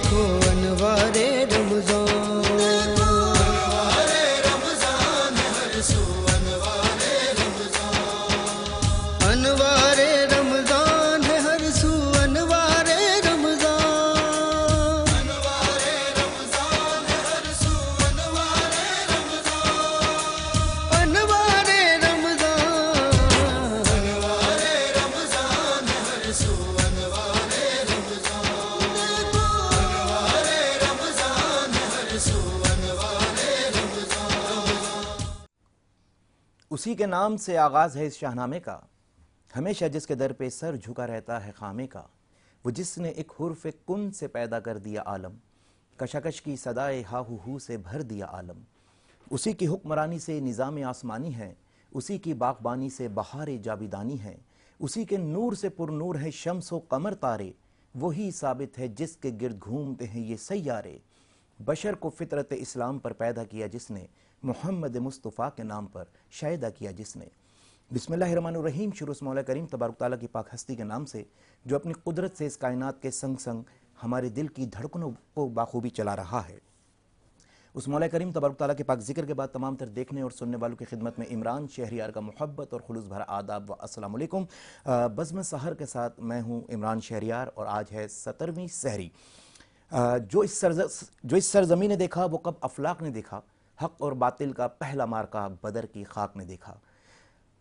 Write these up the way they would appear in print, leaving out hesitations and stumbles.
देखो अनवारे रमजान, हर सू अनवारे रमजान, अनवारे रमजान है हर सू अनवारे रमजान, अनवारे रमजान है हर सू अनवारे रमजान, अनवारे रमजान, अनवारे रमजान है हर सू अनवारे रमजान, अनवारे रमजान है हर सू अनवारे रमजान। उसी के नाम से आगाज़ है इस शाहनामे का, हमेशा जिसके दर पे सर झुका रहता है खामे का, वो जिसने एक हुर्फ कुन से पैदा कर दिया आलम, कशकश की सदाए हाहू हू से भर दिया आलम। उसी की हुक्मरानी से निज़ाम आसमानी है, उसी की बागबानी से बहार जाबिदानी है, उसी के नूर से पुरनूर है शम्स व कमर तारे, वही साबित है जिसके गिर्द घूमते हैं ये सैयारे। बशर को फितरत इस्लाम पर पैदा किया जिसने, मोहम्मद मुस्तफ़ा के नाम पर शायदा किया जिसने। बिस्मिल्लाहिर्रहमानिर्रहीम। शुरू से मौला करीम तबारक ताला की पाक हस्ती के नाम से, जो अपनी कुदरत से इस कायनात के संग संग हमारे दिल की धड़कनों को बाखूबी चला रहा है। उस मौला करीम तबारक ताला के पाक जिक्र के बाद तमाम तर देखने और सुनने वालों की खिदमत में इमरान शहरियार का मोहब्बत और खुलूस भरा आदाब व अस्सलाम वालेकुम। बज़्म सहर के साथ मैं हूँ इमरान शहरियार और आज है 17वीं सहरी। जो इस सरजमी ने देखा वो कब अफलाक ने देखा, हक और बातिल का पहला मार्का बदर की खाक ने देखा।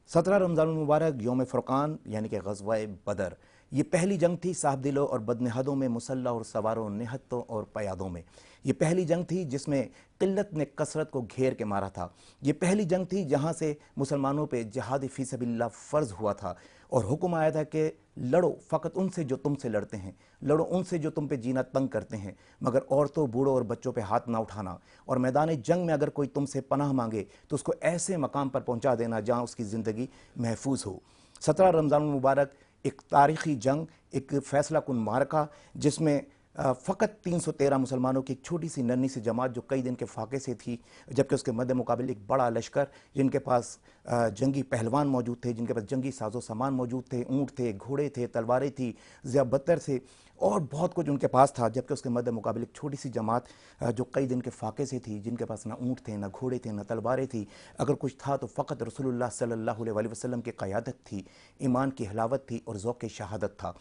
17 रमज़ान मुबारक यौम फ़ुरक़ान यानी कि ग़ज़वा-ए बदर, ये पहली जंग थी साहब दिलों और बदनहदों में, मुसल्लह और सवारों, निहत्तों और क़यादों में। ये पहली जंग थी जिसमें क़िल्लत ने कसरत को घेर के मारा था। ये पहली जंग थी जहाँ से मुसलमानों पे जिहाद फ़ी सबिलिल्लाह फ़र्ज़ हुआ था और हुक्म आया था कि लड़ो फ़कत उनसे जो तुमसे लड़ते हैं, लड़ो उनसे जो तुम पे जीना तंग करते हैं, मगर औरतों, बूढ़ों और बच्चों पे हाथ ना उठाना, और मैदान जंग में अगर कोई तुमसे पनाह मांगे तो उसको ऐसे मकाम पर पहुंचा देना जहां उसकी ज़िंदगी महफूज हो। 17 रमज़ान मुबारक एक तारीख़ी जंग, एक फ़ैसला कुन मारका, जिसमें फ़कत 313 मुसलमानों की एक छोटी सी नन्ही सी जमात जो कई दिन के फाके से थी, जबकि उसके मद्दे मुकाबिल एक बड़ा लश्कर जिनके पास जंगी पहलवान मौजूद थे, जिनके पास जंगी साजो सामान मौजूद थे, ऊँट थे, घोड़े थे, तलवारें थी, ज़ियाबत्तर थे और बहुत कुछ उनके पास था, जबकि उसके मद्दे मुकाबिल एक छोटी सी जमात जो कई दिन के फाके से थी, जिनके पास ना ऊँट थे, ना घोड़े थे, ना तलवारें थी। अगर कुछ था तो फ़कत रसूलुल्लाह सल्लल्लाहु अलैहि वसल्लम की क़यादत थी, ईमान की हलावत थी और ज़ौक़ शहादत था।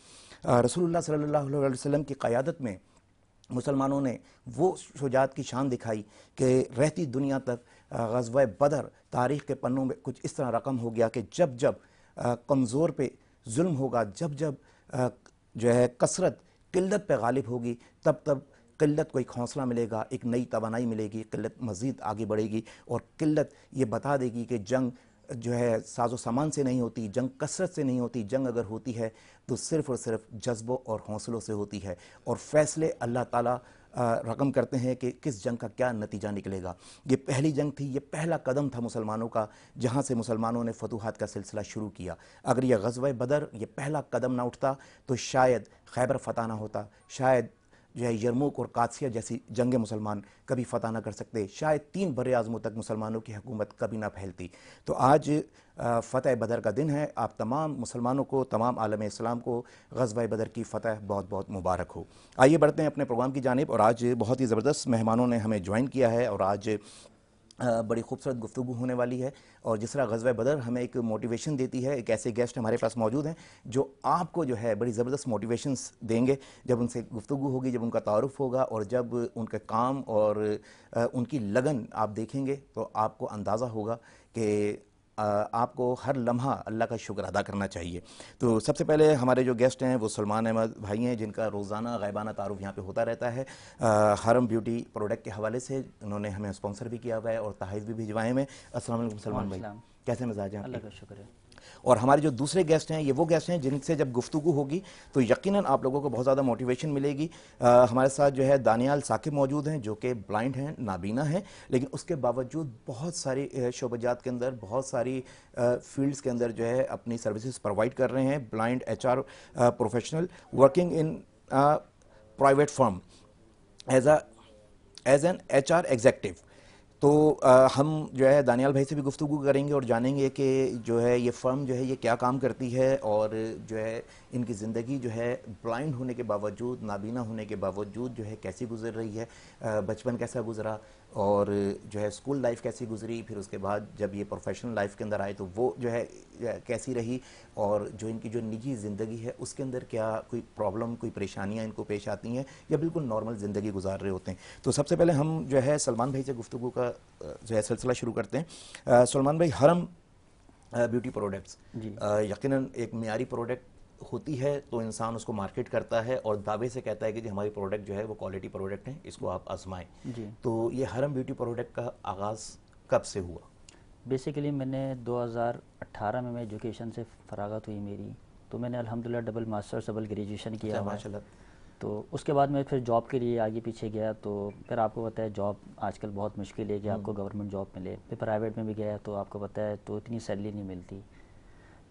रसूलुल्लाह सल्लल्लाहु अलैहि वसल्लम की क़यादत में मुसलमानों ने वो शुजाअत की शान दिखाई कि रहती दुनिया तक ग़ज़वा बदर तारीख़ के पन्नों में कुछ इस तरह रकम हो गया कि जब जब कमज़ोर पे जुल्म होगा, जब जब जो है कसरत किल्लत पे गालिब होगी, तब तब किल्लत को एक हौसला मिलेगा, एक नई तवानाई मिलेगी, किल्लत मज़ीद आगे बढ़ेगी और किल्लत ये बता देगी कि जंग जो है साजो सामान से नहीं होती, जंग कसरत से नहीं होती, जंग अगर होती है तो सिर्फ़ और सिर्फ जज्बों और हौसलों से होती है। और फ़ैसले अल्लाह ताला रकम करते हैं कि किस जंग का क्या नतीजा निकलेगा। ये पहली जंग थी, ये पहला कदम था मुसलमानों का, जहाँ से मुसलमानों ने फतूहात का सिलसिला शुरू किया। अगर यह ग़ज़वा बदर ये पहला कदम ना उठता तो शायद खैबर फ़तह ना होता, शायद जो है यरमुक और कादसिया जैसी जंग मुसलमान कभी फ़तह न कर सकते, शायद 3 बर्रे आज़मों तक मुसलमानों की हुकूमत कभी ना फैलती। तो आज फ़तह बदर का दिन है। आप तमाम मुसलमानों को, तमाम आलम इस्लाम को ग़ज़वा बदर की फ़तह बहुत बहुत मुबारक हो। आइए बढ़ते हैं अपने प्रोग्राम की जानिब। और आज बहुत ही ज़बरदस्त मेहमानों ने हमें ज्वाइन किया है और आज बड़ी खूबसूरत गुफ्तगू होने वाली है। और जिस तरह ग़ज़वा बदर हमें एक मोटिवेशन देती है, एक ऐसे गेस्ट हमारे पास मौजूद हैं जो आपको जो है बड़ी ज़बरदस्त मोटिवेशंस देंगे। जब उनसे गुफ्तगू होगी, जब उनका तारुफ़ होगा और जब उनके काम और उनकी लगन आप देखेंगे तो आपको अंदाज़ा होगा कि आपको हर लम्हा अल्लाह का शुक्र अदा करना चाहिए। तो सबसे पहले हमारे जो गेस्ट हैं वो सलमान अहमद भाई हैं, जिनका रोज़ाना ग़ैबाना तारुफ़ यहाँ पे होता रहता है हरम ब्यूटी प्रोडक्ट के हवाले से। उन्होंने हमें स्पॉन्सर भी किया हुआ है और तहफ़ भी भिजवाए हैं। अस्सलाम वालेकुम सलमान भाई, कैसे मिजाज हैं? अल्लाह का शुक्र है। और हमारे जो दूसरे गेस्ट हैं, ये वो गेस्ट हैं जिनसे जब गुफ्तगू होगी तो यकीनन आप लोगों को बहुत ज़्यादा मोटिवेशन मिलेगी। हमारे साथ जो है दानियाल साकिब मौजूद हैं, जो कि ब्लाइंड हैं, नाबीना हैं, लेकिन उसके बावजूद बहुत सारी शोबजात के अंदर, बहुत सारी फील्ड्स के अंदर जो है अपनी सर्विसेज प्रोवाइड कर रहे हैं। Blind HR professional working in private firm as an HR executive. तो हम जो है दानियाल भाई से भी गुफ्तगू करेंगे और जानेंगे कि जो है ये फ़र्म जो है ये क्या काम करती है और जो है इनकी ज़िंदगी जो है ब्लाइंड होने के बावजूद, नाबीना होने के बावजूद जो है कैसी गुजर रही है, बचपन कैसा गुजरा और जो है स्कूल लाइफ कैसी गुजरी, फिर उसके बाद जब ये प्रोफेशनल लाइफ के अंदर आए तो वो जो है कैसी रही और जो इनकी जो निजी ज़िंदगी है उसके अंदर क्या कोई प्रॉब्लम, कोई परेशानियाँ इनको पेश आती हैं या बिल्कुल नॉर्मल ज़िंदगी गुजार रहे होते हैं। तो सबसे पहले हम जो है सलमान भाई से गुफ्तगू का जो है सिलसिला शुरू करते हैं। सलमान भाई, हरम ब्यूटी प्रोडक्ट्स यकीनन एक मियारी प्रोडक्ट होती है तो इंसान उसको मार्केट करता है और दावे से कहता है कि जी हमारी प्रोडक्ट जो है वो क्वालिटी प्रोडक्ट है, इसको आप आजमाएं। तो ये हरम ब्यूटी प्रोडक्ट का आगाज़ कब से हुआ? बेसिकली मैंने 2018 में मैं एजुकेशन से फरागत हुई मेरी, तो मैंने अल्हम्दुलिल्लाह डबल मास्टर्स डबल ग्रेजुएशन किया हुआ है। तो उसके बाद मैं फिर जॉब के लिए आगे पीछे गया, तो फिर आपको पता है जॉब आजकल बहुत मुश्किल है कि आपको गवर्नमेंट जॉब मिले। फिर प्राइवेट में भी गया तो आपको पता है तो इतनी सैलरी नहीं मिलती।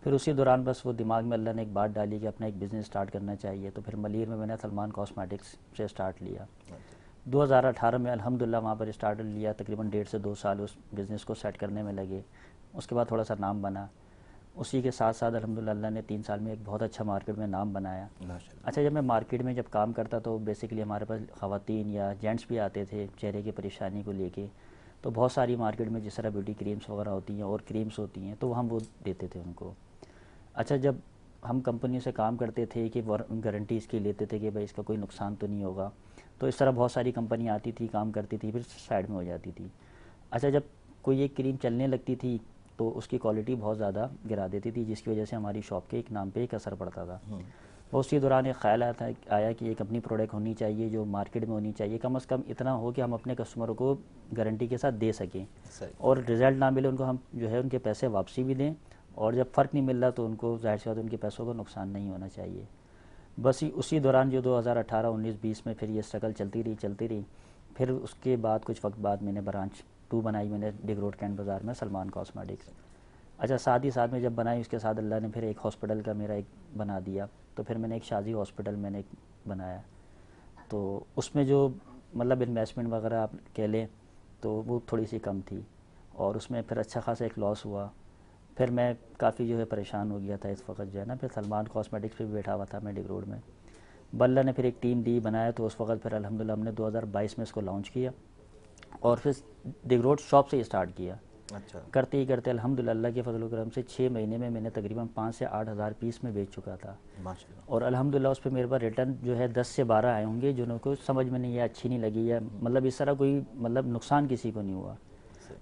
फिर उसी दौरान बस वो दिमाग में अल्लाह ने एक बात डाली कि अपना एक बिज़नेस स्टार्ट करना चाहिए। तो फिर मलीर में मैंने सलमान कॉस्मेटिक्स से स्टार्ट लिया 2018 में। अल्हम्दुलिल्लाह वहाँ पर स्टार्ट लिया, तकरीबन 1.5 से 2 साल उस बिज़नेस को सेट करने में लगे। उसके बाद थोड़ा सा नाम बना, उसी के साथ साथ अल्हम्दुलिल्लाह अल्लाह ने 3 साल में एक बहुत अच्छा मार्केट में नाम बनाया। अच्छा, जब मैं मार्केट में जब काम करता तो बेसिकली हमारे पास ख़वातीन या जेंट्स भी आते थे चेहरे की परेशानी को लेके। तो बहुत सारी मार्केट में जिस तरह ब्यूटी क्रीम्स वगैरह होती हैं और क्रीम्स होती हैं तो हम वो देते थे उनको। अच्छा, जब हम कंपनी से काम करते थे कि गारंटी इसकी लेते थे कि भाई इसका कोई नुकसान तो नहीं होगा, तो इस तरह बहुत सारी कंपनी आती थी, काम करती थी, फिर साइड में हो जाती थी। अच्छा, जब कोई एक क्रीम चलने लगती थी तो उसकी क्वालिटी बहुत ज़्यादा गिरा देती थी, जिसकी वजह से हमारी शॉप के एक नाम पे एक असर पड़ता था। बहुत उसी दौरान एक ख्याल आया कि एक अपनी प्रोडक्ट होनी चाहिए जो मार्केट में होनी चाहिए, कम से कम इतना हो कि हम अपने कस्टमरों को गारंटी के साथ दे सकें और रिज़ल्ट ना मिले उनको हम जो है उनके पैसे वापसी भी दें, और जब फ़र्क नहीं मिल रहा तो उनको जाहिर सी बात उनके पैसों को नुकसान नहीं होना चाहिए। बस उसी दौरान जो 2018, 19, 20 में फिर ये स्ट्रगल चलती रही। फिर उसके बाद कुछ वक्त बाद मैंने ब्रांच 2 बनाई मैंने डिग रोड कैंट बाज़ार में, सलमान कॉस्मेटिक्स। अच्छा, साथ ही साथ में जब बनाई उसके साथ अल्लाह ने फिर एक हॉस्पिटल का मेरा एक बना दिया, तो फिर मैंने एक शाजी हॉस्पिटल मैंने एक बनाया। तो उसमें जो मतलब इन्वेस्टमेंट वगैरह आप कह लें तो वो थोड़ी सी कम थी और उसमें फिर अच्छा खासा एक लॉस हुआ। फिर मैं काफ़ी जो है परेशान हो गया था इस वक्त जो है ना। फिर सलमान कॉस्मेटिक्स पे भी बैठा हुआ था मैं डिग रोड में। बल्ला ने फिर एक टीम दी बनाया, तो उस वक्त फिर अल्हम्दुलिल्लाह हमने 2022 में इसको लॉन्च किया और फिर डिग रोड शॉप से स्टार्ट किया। अच्छा। करते ही करते अल्हम्दुलिल्लाह के फजल करम से 6 महीने में मैंने तकरीबन 5 से 8 हज़ार पीस में बेच चुका था माशाल्लाह। और अल्हम्दुलिल्लाह उस पर मेरे पास रिटर्न जो है 10 से 12 आए होंगे जिनको समझ में नहीं आया, अच्छी नहीं लगी या मतलब इस तरह कोई मतलब नुकसान किसी को नहीं हुआ।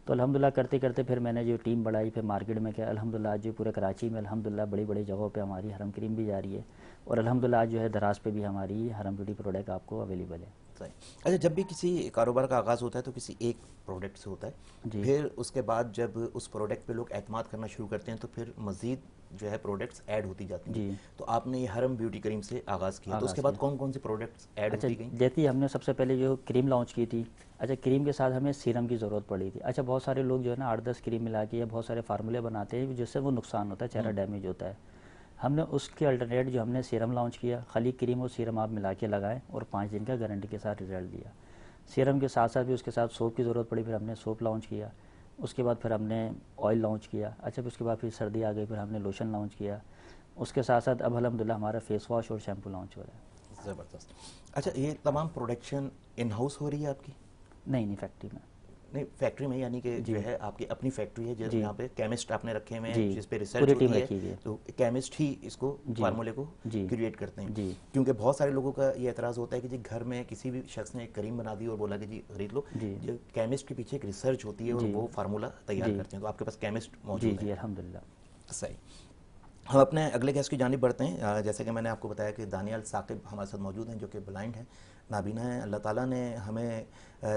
तो अल्हम्दुलिल्लाह करते करते फिर मैंने जो टीम बढ़ाई, फिर मार्केट में क्या अल्हम्दुलिल्लाह आज जो पूरे कराची में अल्हम्दुलिल्लाह बड़ी बड़ी जगहों पे हमारी हरम क्रीम भी जा रही है और अल्हम्दुलिल्लाह आज जो है दराज पे भी हमारी हरम ब्यूटी प्रोडक्ट आपको अवेलेबल है। सही। अच्छा, जब भी किसी कारोबार का आगाज़ होता है तो किसी एक प्रोडक्ट से होता है, फिर उसके बाद जब उस प्रोडक्ट पे लोग एतमाद करना शुरू करते हैं तो फिर मज़ीद जो है प्रोडक्ट्स ऐड होती जाती हैं। तो आपने ये हरम ब्यूटी क्रीम से आगाज़ किया, तो उसके बाद कौन कौन सी प्रोडक्ट्स ऐड होती गई? जैसे ही हमने सबसे पहले जो क्रीम लॉन्च की थी, अच्छा क्रीम के साथ हमें सीरम की ज़रूरत पड़ी थी। अच्छा, बहुत सारे लोग जो है ना 8-10 क्रीम मिला के या बहुत सारे फार्मूले बनाते हैं जिससे वो नुकसान होता है, चेहरा डैमेज होता है। हमने उसके अल्टरनेट जो हमने सीरम लॉन्च किया, खाली क्रीम और सीरम आप मिला के लगाएं और 5 दिन का गारंटी के साथ रिजल्ट दिया। सीरम के साथ साथ भी उसके साथ सोप की ज़रूरत पड़ी, फिर हमने सोप लॉन्च किया। उसके बाद फिर हमने ऑयल लॉन्च किया। अच्छा, फिर उसके बाद फिर सर्दी आ गई, फिर हमने लोशन लॉन्च किया। उसके साथ साथ अब अल्हम्दुलिल्लाह हमारा फेस वॉश और शैम्पू लॉन्च हो रहा है। ज़बरदस्त। अच्छा, ये तमाम प्रोडक्शन इन हाउस हो रही है आपकी? नहीं, फैक्ट्री में। नहीं, फैक्ट्री में यानी कि जो है आपकी अपनी फैक्ट्री है जैसे यहाँ पे केमिस्ट आपने रखे हुए हैं जिस पे रिसर्च होती है, तो केमिस्ट ही इसको फार्मूले को क्रिएट करते हैं। क्योंकि बहुत सारे लोगों का ये एतराज़ होता है कि जी घर में किसी भी शख्स ने एक क्रीम बना दी और बोला कि जी खरीद लो, जो केमिस्ट के पीछे एक रिसर्च होती है और वो फार्मूला तैयार करते हैं। तो आपके पास केमिस्ट मौजूद है? अल्हम्दुलिल्लाह। सही। हम अपने अगले गेस्ट की जानिब बढ़ते हैं। जैसे कि मैंने आपको बताया कि दानियाल साकिब हमारे साथ मौजूद हैं जो कि ब्लाइंड हैं, नाबीना हैं। अल्लाह ताला ने हमें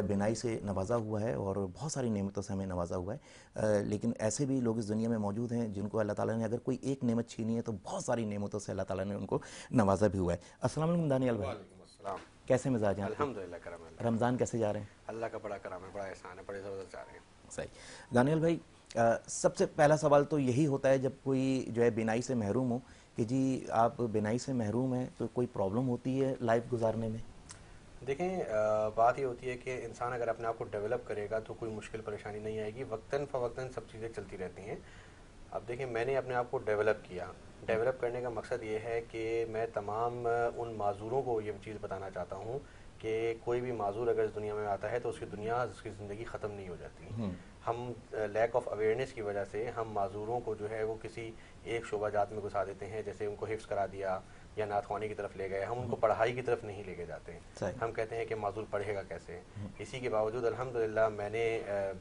बिनाई से नवाजा हुआ है और बहुत सारी नेमतों से हमें नवाजा हुआ है, लेकिन ऐसे भी लोग इस दुनिया में मौजूद हैं जिनको अल्लाह ताला ने अगर कोई एक नेमत छीनी है तो बहुत सारी नेमतों से अल्लाह ताला ने उनको नवाजा भी हुआ है। अस्सलाम वालेकुम दानियाल भाई, कैसे मिजाज हैं? अल्हम्दुलिल्लाह करम है। रमज़ान कैसे जा रहे हैं? अल्लाह का बड़ा करम है, बड़ा एहसान है, बड़े ज़बरदस्त जा रहे हैं। सही। दानियाल भाई, सबसे पहला सवाल तो यही होता है जब कोई जो है बिनाई से महरूम हो कि जी आप बिनाई से महरूम हैं तो कोई प्रॉब्लम होती है लाइफ गुजारने में? देखें, बात ये होती है कि इंसान अगर अपने आप को डेवलप करेगा तो कोई मुश्किल परेशानी नहीं आएगी, वक्तन फ़वक्तन सब चीज़ें चलती रहती हैं। अब देखें, मैंने अपने आप को डेवलप किया। डेवलप करने का मकसद ये है कि मैं तमाम उन माजूरों को ये चीज़ बताना चाहता हूँ कि कोई भी माजूर अगर इस दुनिया में आता है तो उसकी ज़िंदगी ख़त्म नहीं हो जाती। हम लैक ऑफ अवेयरनेस की वजह से हम माजूरों को जो है वो किसी एक शोबा जात में घुसा देते हैं, जैसे उनको हिफ्स करा दिया या नाथवानी की तरफ ले गए, हम उनको पढ़ाई की तरफ नहीं लेके जाते हैं। हम कहते हैं कि माजूर पढ़ेगा कैसे। इसी के बावजूद अल्हम्दुलिल्लाह मैंने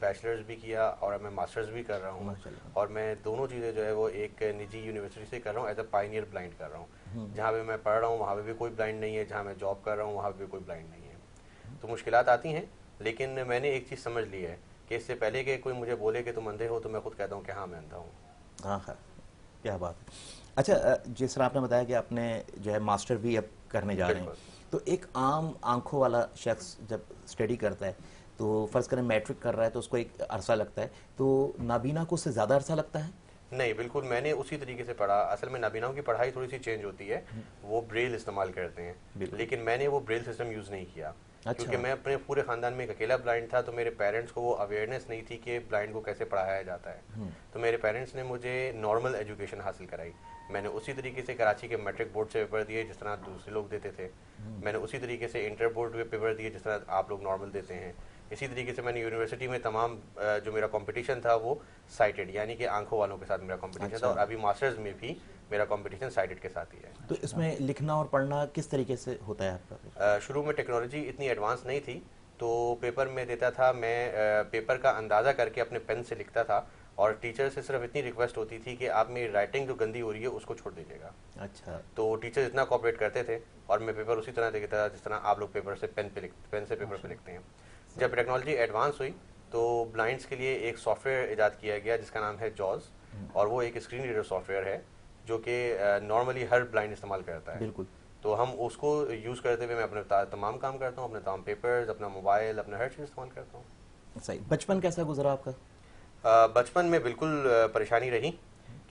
बैचलर्स भी किया और मैं मास्टर्स भी कर रहा हूँ, और मैं दोनों चीज़ें जो है वो एक निजी यूनिवर्सिटी से कर रहा हूँ, एज अ पायनियर ब्लाइंड कर रहा हूँ। जहाँ पे मैं पढ़ रहा हूँ वहाँ पे भी कोई ब्लाइंड नहीं है, जहाँ मैं जॉब कर रहा हूँ वहाँ पे भी कोई ब्लाइंड नहीं है। तो मुश्किलात आती हैं, लेकिन मैंने एक चीज़ समझ ली है कि इससे पहले कि कोई मुझे बोले कि तुम अंधे हो तो मैं खुद कहता हूँ कि हाँ मैं अंधा हूँ। हाँ हाँ, क्या बात है। अच्छा, जिस तरह आपने बताया कि आपने जो है मास्टर भी अब करने जा रहे हैं, तो एक आम आंखों वाला शख्स जब स्टडी करता है तो फ़र्ज़ करें मैट्रिक कर रहा है तो उसको एक अरसा लगता है, तो नाबीना को उससे ज़्यादा अरसा लगता है? नहीं, बिल्कुल मैंने उसी तरीके से पढ़ा। असल में नाबीनाओं की पढ़ाई थोड़ी सी चेंज होती है, वो ब्रेल इस्तेमाल करते हैं, लेकिन मैंने वो ब्रेल सिस्टम यूज़ नहीं किया। अच्छा। क्योंकि मैं अपने पूरे ख़ानदान में एक अकेला ब्लाइंड था, तो मेरे पेरेंट्स को वो अवेयरनेस नहीं थी कि ब्लाइंड को कैसे पढ़ाया जाता है। तो मेरे पेरेंट्स ने मुझे नॉर्मल एजुकेशन हासिल कराई। मैंने उसी तरीके से कराची के मैट्रिक बोर्ड से पेपर दिए जिस तरह दूसरे लोग देते थे। मैंने उसी तरीके से इंटर बोर्ड में पेपर दिए जिस तरह आप लोग नॉर्मल देते हैं। इसी तरीके से मैंने यूनिवर्सिटी में तमाम जो मेरा कंपटीशन था वो साइटेड यानी कि आंखों वालों के साथ मेरा कंपटीशन था, और अभी मास्टर्स में भी मेरा कंपटीशन साइटेड के साथ ही है। तो इसमें लिखना और पढ़ना किस तरीके से होता है आपका? शुरू में टेक्नोलॉजी इतनी एडवांस नहीं थी, तो पेपर में देता था, मैं पेपर का अंदाज़ा करके अपने पेन से लिखता था, और टीचर से सिर्फ इतनी रिक्वेस्ट होती थी कि आप मेरी राइटिंग जो गंदी हो रही है उसको छोड़ दीजिएगा। अच्छा। तो टीचर इतना कोऑपरेट करते थे, और मैं पेपर उसी तरह लिखता था जिस तरह आप लोग पेपर से पेन से पेपर पे लिखते हैं। जब टेक्नोलॉजी एडवांस हुई तो ब्लाइंड्स के लिए एक सॉफ्टवेयर इजाद किया गया जिसका नाम है जॉज, और वो एक स्क्रीन रीडर सॉफ्टवेयर है जो कि नॉर्मली हर ब्लाइंड इस्तेमाल करता है। बिल्कुल। तो हम उसको यूज़ करते हुए मैं अपने तमाम काम करता हूँ, अपने तमाम पेपर्स, अपना मोबाइल, अपना हर चीज़ इस्तेमाल करता हूँ। सही। बचपन कैसा गुजरा आपका? बचपन में बिल्कुल परेशानी रही,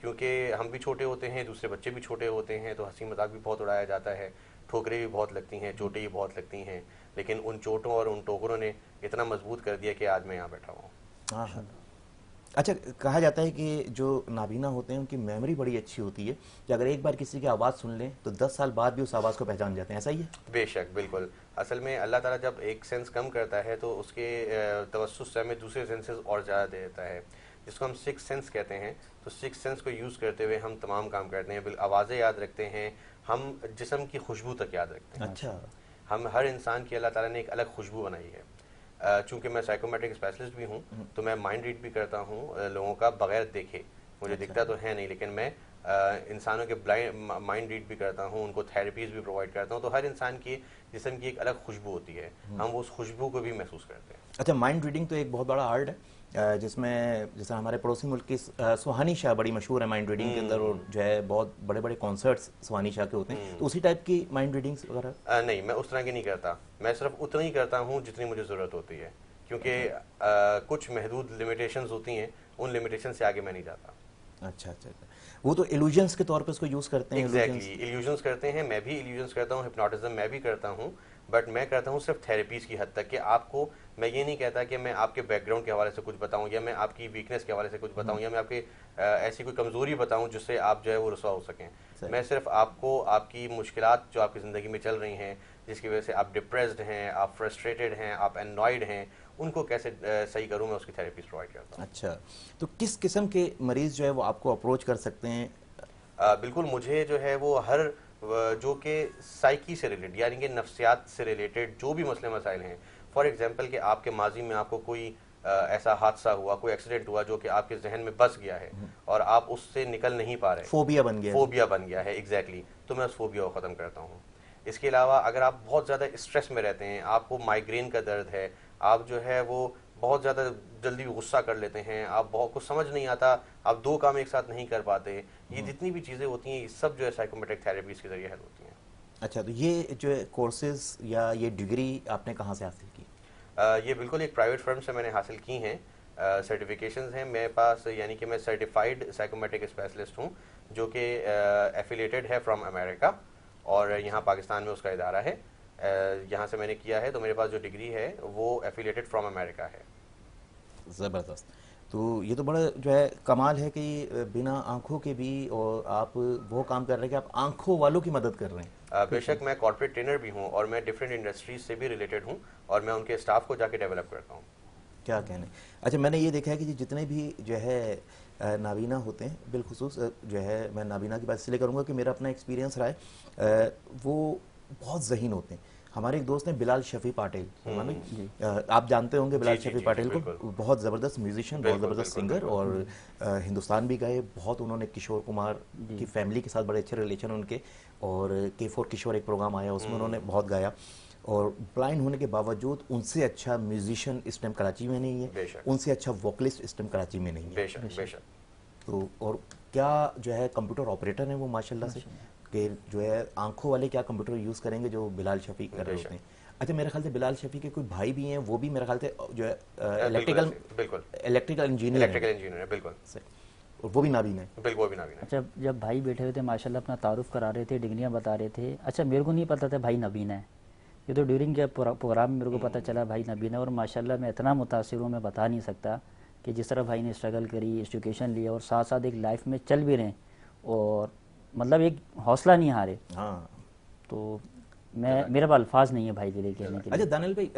क्योंकि हम भी छोटे होते हैं, दूसरे बच्चे भी छोटे होते हैं, तो हंसी मजाक भी बहुत उड़ाया जाता है, ठोकरें भी बहुत लगती हैं, चोटें भी बहुत लगती हैं, लेकिन उन चोटों और उन ठोकरों ने इतना मजबूत कर दिया कि आज मैं यहाँ बैठा हूँ। हाँ हाँ। अच्छा, कहा जाता है कि जो नाबीना होते हैं उनकी मेमोरी बड़ी अच्छी होती है, कि अगर एक बार किसी की आवाज़ सुन लें तो 10 साल बाद भी उस आवाज़ को पहचान जाते हैं, ऐसा ही है? बेशक, बिल्कुल। असल में अल्लाह ताला जब एक सेंस कम करता है तो उसके तवस्सुस से हमें दूसरे सेंसेस और ज़्यादा दे देता है, जिसको हम सिक्स सेंस कहते हैं। तो सिक्स सेंस को यूज़ करते हुए हम तमाम काम करते हैं, आवाज़ें याद रखते हैं, हम जिस्म की खुशबू तक याद रखते हैं। अच्छा। हम हर इंसान की अल्लाह ताला ने एक अलग खुशबू बनाई है। चूँकि मैं साइकोमेट्रिक स्पेशलिस्ट भी हूँ, तो मैं माइंड रीड भी करता हूँ लोगों का बगैर देखे। मुझे दिखता तो है नहीं, लेकिन मैं इंसानों के ब्लाइंड माइंड रीड भी करता हूँ, उनको थेरेपीज़ भी प्रोवाइड करता हूँ। तो हर इंसान की जिस्म की एक अलग खुशबू होती है, हम उस खुशबू को भी महसूस करते हैं। अच्छा, माइंड रीडिंग तो एक बहुत बड़ा आर्ट है, जिसमें जैसे हमारे पड़ोसी मुल्क की सुहानी शाह बड़ी मशहूर है माइंड रीडिंग के अंदर, और जो है बहुत बड़े बड़े कॉन्सर्ट्स सुहानी शाह के होते हैं, तो उसी टाइप की माइंड रीडिंग्स वगैरह? नहीं, मैं उस तरह की नहीं करता। मैं सिर्फ उतना ही करता हूँ जितनी मुझे ज़रूरत होती है, क्योंकि कुछ महदूद लिमिटेशंस होती हैं, उन लिमिटेशन से आगे मैं नहीं जाता। अच्छा अच्छा अच्छा, वो तो इल्यूजन्स के तौर पे उसको यूज़ करते हैं। एग्जैक्टली, इल्यूजन्स करते हैं, मैं भी इल्यूजन्स करता हूँ, हिप्नोटिज्म मैं भी करता हूँ, बट मैं करता हूँ सिर्फ थेरेपीज़ की हद तक। कि आपको, मैं ये नहीं कहता कि मैं आपके बैकग्राउंड के हवाले से कुछ बताऊँ, या मैं आपकी वीकनेस के हवाले से कुछ बताऊँ, या मैं आपकी ऐसी कोई कमज़ोरी बताऊँ जिससे आप जो है वो रुसवा हो सकें। मैं सिर्फ आपको आपकी मुश्किलात जो आपकी ज़िंदगी में चल रही हैं, जिसकी वजह से आप डिप्रेस्ड हैं, आप फ्रस्ट्रेटेड हैं, आप एनॉयड हैं, उनको कैसे सही करूँ, मैं उसकी थेरेपीज प्रोवाइड करता हूँ। अच्छा, तो किस किस्म के मरीज़ जो है वो आपको अप्रोच कर सकते हैं? बिल्कुल, मुझे जो है वो हर जो कि साइकी से रिलेटेड यानी कि नफ्सियात से रिलेटेड जो भी मसले मसाइल हैं, फॉर एग्जांपल कि आपके माजी में आपको कोई ऐसा हादसा हुआ, कोई एक्सीडेंट हुआ जो कि आपके जहन में बस गया है और आप उससे निकल नहीं पा रहे, फोबिया बन गया है, एग्जैक्टली, तो मैं उस फोबिया को ख़त्म करता हूँ। इसके अलावा अगर आप बहुत ज़्यादा स्ट्रेस में रहते हैं, आपको माइग्रेन का दर्द है, आप जो है वो बहुत ज़्यादा जल्दी गुस्सा कर लेते हैं, आप बहुत कुछ समझ नहीं आता, आप दो काम एक साथ नहीं कर पाते, ये जितनी भी चीज़ें होती हैं, ये सब जो है साइकोमेट्रिक थेरेपीज़ के जरिए हल होती हैं। अच्छा, तो ये जो है कोर्सेज या ये डिग्री आपने कहाँ से हासिल की? ये बिल्कुल एक प्राइवेट फर्म से मैंने हासिल की हैं। सर्टिफिकेशंस हैं मेरे पास, यानी कि मैं सर्टिफाइड साइकोमेट्रिक स्पेशलिस्ट हूँ, जो कि एफिलिएटेड है फ्रॉम अमेरिका, और यहाँ पाकिस्तान में उसका इदारा है। यहाँ से मैंने किया है, तो मेरे पास जो डिग्री है वो एफिलिएटेड फ्रॉम अमेरिका है। ज़बरदस्त। तो ये तो बड़ा जो है कमाल है कि बिना आंखों के भी और आप वो काम कर रहे हैं कि आप आंखों वालों की मदद कर रहे हैं। बेशक मैं कॉर्पोरेट ट्रेनर भी हूँ और मैं डिफरेंट इंडस्ट्रीज से भी रिलेटेड हूँ और मैं उनके स्टाफ को जाके डेवलप करता हूँ। क्या कहने। अच्छा, मैंने ये देखा है कि जितने भी जो है नाबीना होते हैं, बिलखुसूस जो है मैं नाबीना की बात इसलिए करूँगा कि मेरा अपना एक्सपीरियंस रहा है, वो बहुत ज़हीन होते हैं। हमारे एक दोस्त हैं बिलाल शफ़ी पाटिल, सलमान भाई, आप जानते होंगे बिलाल शफ़ी पाटिल को, बिल्कुल। बहुत ज़बरदस्त म्यूजिशियन, बहुत बिल्कुल, ज़बरदस्त बिल्कुल, सिंगर, और हिंदुस्तान भी गए बहुत। उन्होंने किशोर कुमार की फैमिली के साथ बड़े अच्छे रिलेशन उनके, और K4 किशोर एक प्रोग्राम आया उसमें उन्होंने बहुत गाया, और ब्लाइंड होने के बावजूद उनसे अच्छा म्यूजिशियन इस टाइम कराची में नहीं है, बेशक। उनसे अच्छा वोकलिस्ट इस टाइम कराची में नहीं है। बेशक बेशक। तो और क्या जो है कंप्यूटर ऑपरेटर हैं वो माशाल्लाह से, कि जो है आंखों वाले क्या कंप्यूटर यूज़ करेंगे जो बिलाल शफ़ी कर रहे होते हैं। अच्छा, मेरे ख्याल से बिलाल शफ़ी के कोई भाई भी हैं, वो भी मेरे ख्याल से जो है बिल्कुल इलेक्ट्रिकल इंजीनियर है, बिल्कुल, और वो भी नाबीना है। बिल्कुल वो भी नाबीना है। अच्छा, जब भाई बैठे हुए थे माशाल्लाह अपना तारुफ करा रहे थे, डिग्रियां बता रहे थे, अच्छा मेरे को नहीं पता था भाई नबीना है। ये तो ड्यूरिंग के प्रोग्राम में मेरे को पता चला भाई नबीना है, और माशाल्लाह मैं इतना मुतासिर हूँ, मैं बता नहीं सकता कि जिस तरह भाई ने स्ट्रगल करी, एजुकेशन लिया, और साथ साथ एक लाइफ में चल भी रहे, और मतलब एक हौसला नहीं हारे। हाँ, तो मैं, मेरे पास अल्फाज नहीं है भाई के लिए कहने के लिए। अच्छा दानियल भाई,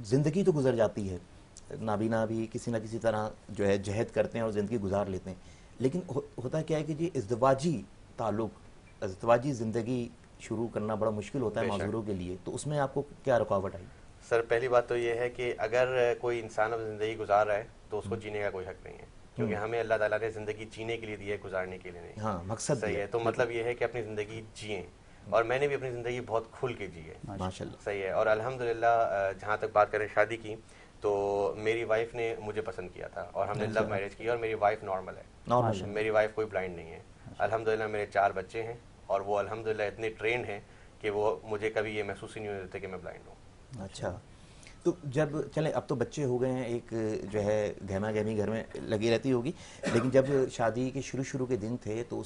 ज़िंदगी तो गुजर जाती है, नाबीना भी किसी न किसी तरह जो है जहद करते हैं और ज़िंदगी गुजार लेते हैं, लेकिन होता क्या है कि जी इज़्दिवाजी ताल्लुक़, इज़्दिवाजी ज़िंदगी शुरू करना बड़ा मुश्किल होता है माज़ूरों के लिए, तो उसमें आपको क्या रुकावट आई? सर पहली बात तो ये है कि अगर कोई इंसान अब ज़िंदगी गुजार रहा है तो उसको जीने का कोई हक नहीं है, क्योंकि हमें अल्लाह ताला ने ज़िंदगी जीने के लिए दी है, गुजारने के लिए नहीं। हाँ, मकसद सही है। तो मतलब ये है कि अपनी ज़िंदगी जिएं, और मैंने भी अपनी ज़िंदगी बहुत खुल के जी है। माशाल्लाह। सही है। और अल्हम्दुलिल्लाह जहाँ तक बात करें शादी की, तो मेरी वाइफ ने मुझे पसंद किया था और हमने लव मैरिज की, और मेरी वाइफ नॉर्मल है, नॉर्मल मेरी वाइफ कोई ब्लाइंड नहीं है। अल्हम्दुलिल्लाह मेरे 4 बच्चे हैं, और वो अल्हम्दुलिल्लाह इतने ट्रेंड हैं कि वो मुझे कभी ये महसूस ही नहीं होने देते कि मैं ब्लाइंड हूँ। अच्छा, तो जब चले अब तो बच्चे हो गए हैं, एक जो है गहमा गहमी घर में लगी रहती होगी, लेकिन जब शादी के शुरू के दिन थे तो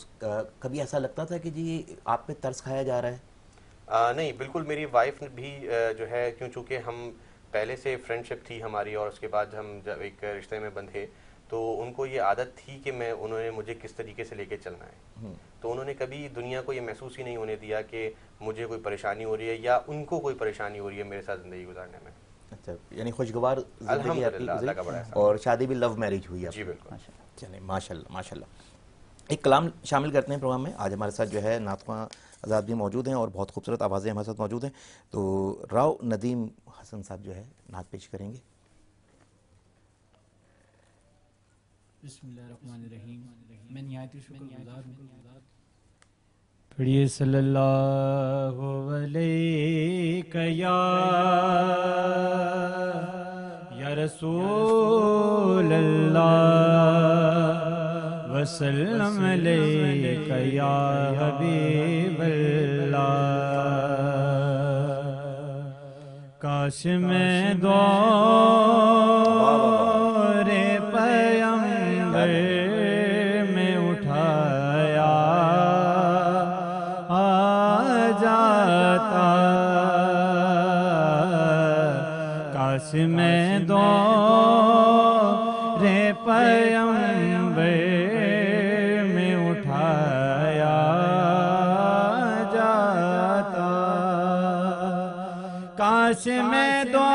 कभी ऐसा लगता था कि जी आप पे तरस खाया जा रहा है? नहीं, बिल्कुल मेरी वाइफ भी जो है, क्यों चूँकि हम पहले से फ्रेंडशिप थी हमारी, और उसके बाद हम जब एक रिश्ते में बंधे तो उनको ये आदत थी कि उन्होंने मुझे किस तरीके से लेके चलना है। तो उन्होंने कभी दुनिया को ये महसूस ही नहीं होने दिया कि मुझे कोई परेशानी हो रही है या उनको कोई परेशानी हो रही है मेरे साथ ज़िंदगी गुजारने में। अच्छा, यानी खुशगवार ज़िंदगी आपकी गुजरी, और शादी भी लव मैरिज हुई जी बिल्कुल। चलिए माशाल्लाह माशाल्लाह। एक कलाम शामिल करते हैं प्रोग्राम में। आज हमारे साथ जो है नातख़्वां आज़ाद भी मौजूद हैं और बहुत खूबसूरत आवाज़ें हमारे साथ मौजूद हैं। तो राव नदीम हसन साहब जो है नात पेश करेंगे। बिस्मिल्लाहिर्रहमानिर्रहीम। मैं निहायत ही शुक्रगुज़ार हूँ। पढ़िए सल्लल्लाहु अलैहि या रसूल अल्लाह वसल्लम अलैका या हबीब अल्लाह। काश मैं दौरे पैगंबर में उठाया आ जाता, काश मैं दौरे पैगंबर में उठाया जाता, काश मैं दौरे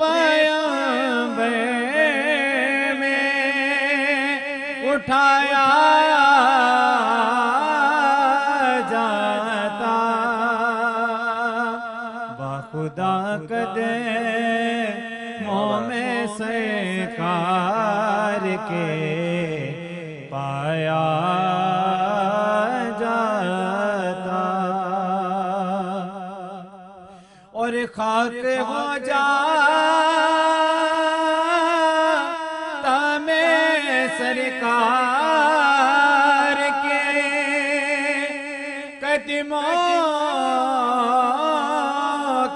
पैगंबर में उठाया जाता, बाखुदा कदमों में सरकार के पाया जाता, और खाक हो जाता मैं सरकार के कदमों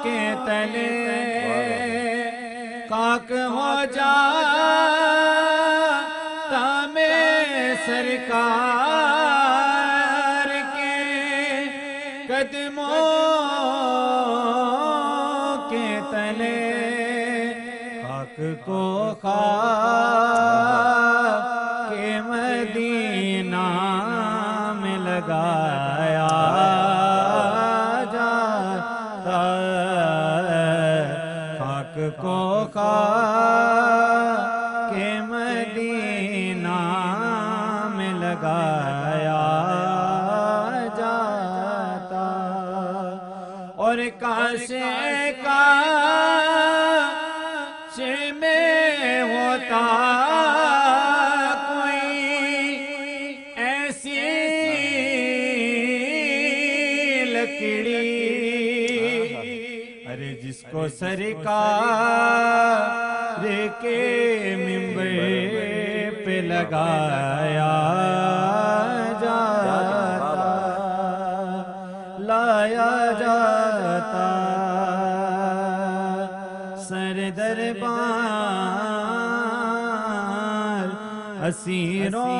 के तले, खाक हो जाता मैं सरकार के को खा के मदीना में लगाया जाता खाक को खा के मदीना में लगाया जाता और काशे का में होता कोई ऐसी लकड़ी अरे जिसको सरकार के मिंबर पे लगाया जाता लाया जाता सर दरबार असीरों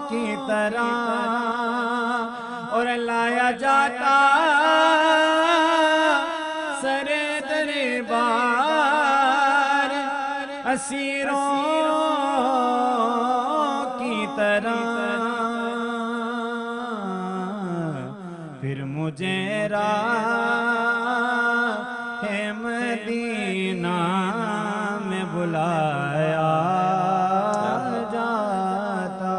की तरह और लाया जाता सर दरबार असीरों की तरह फिर मुझे मदीना में बुलाया जाता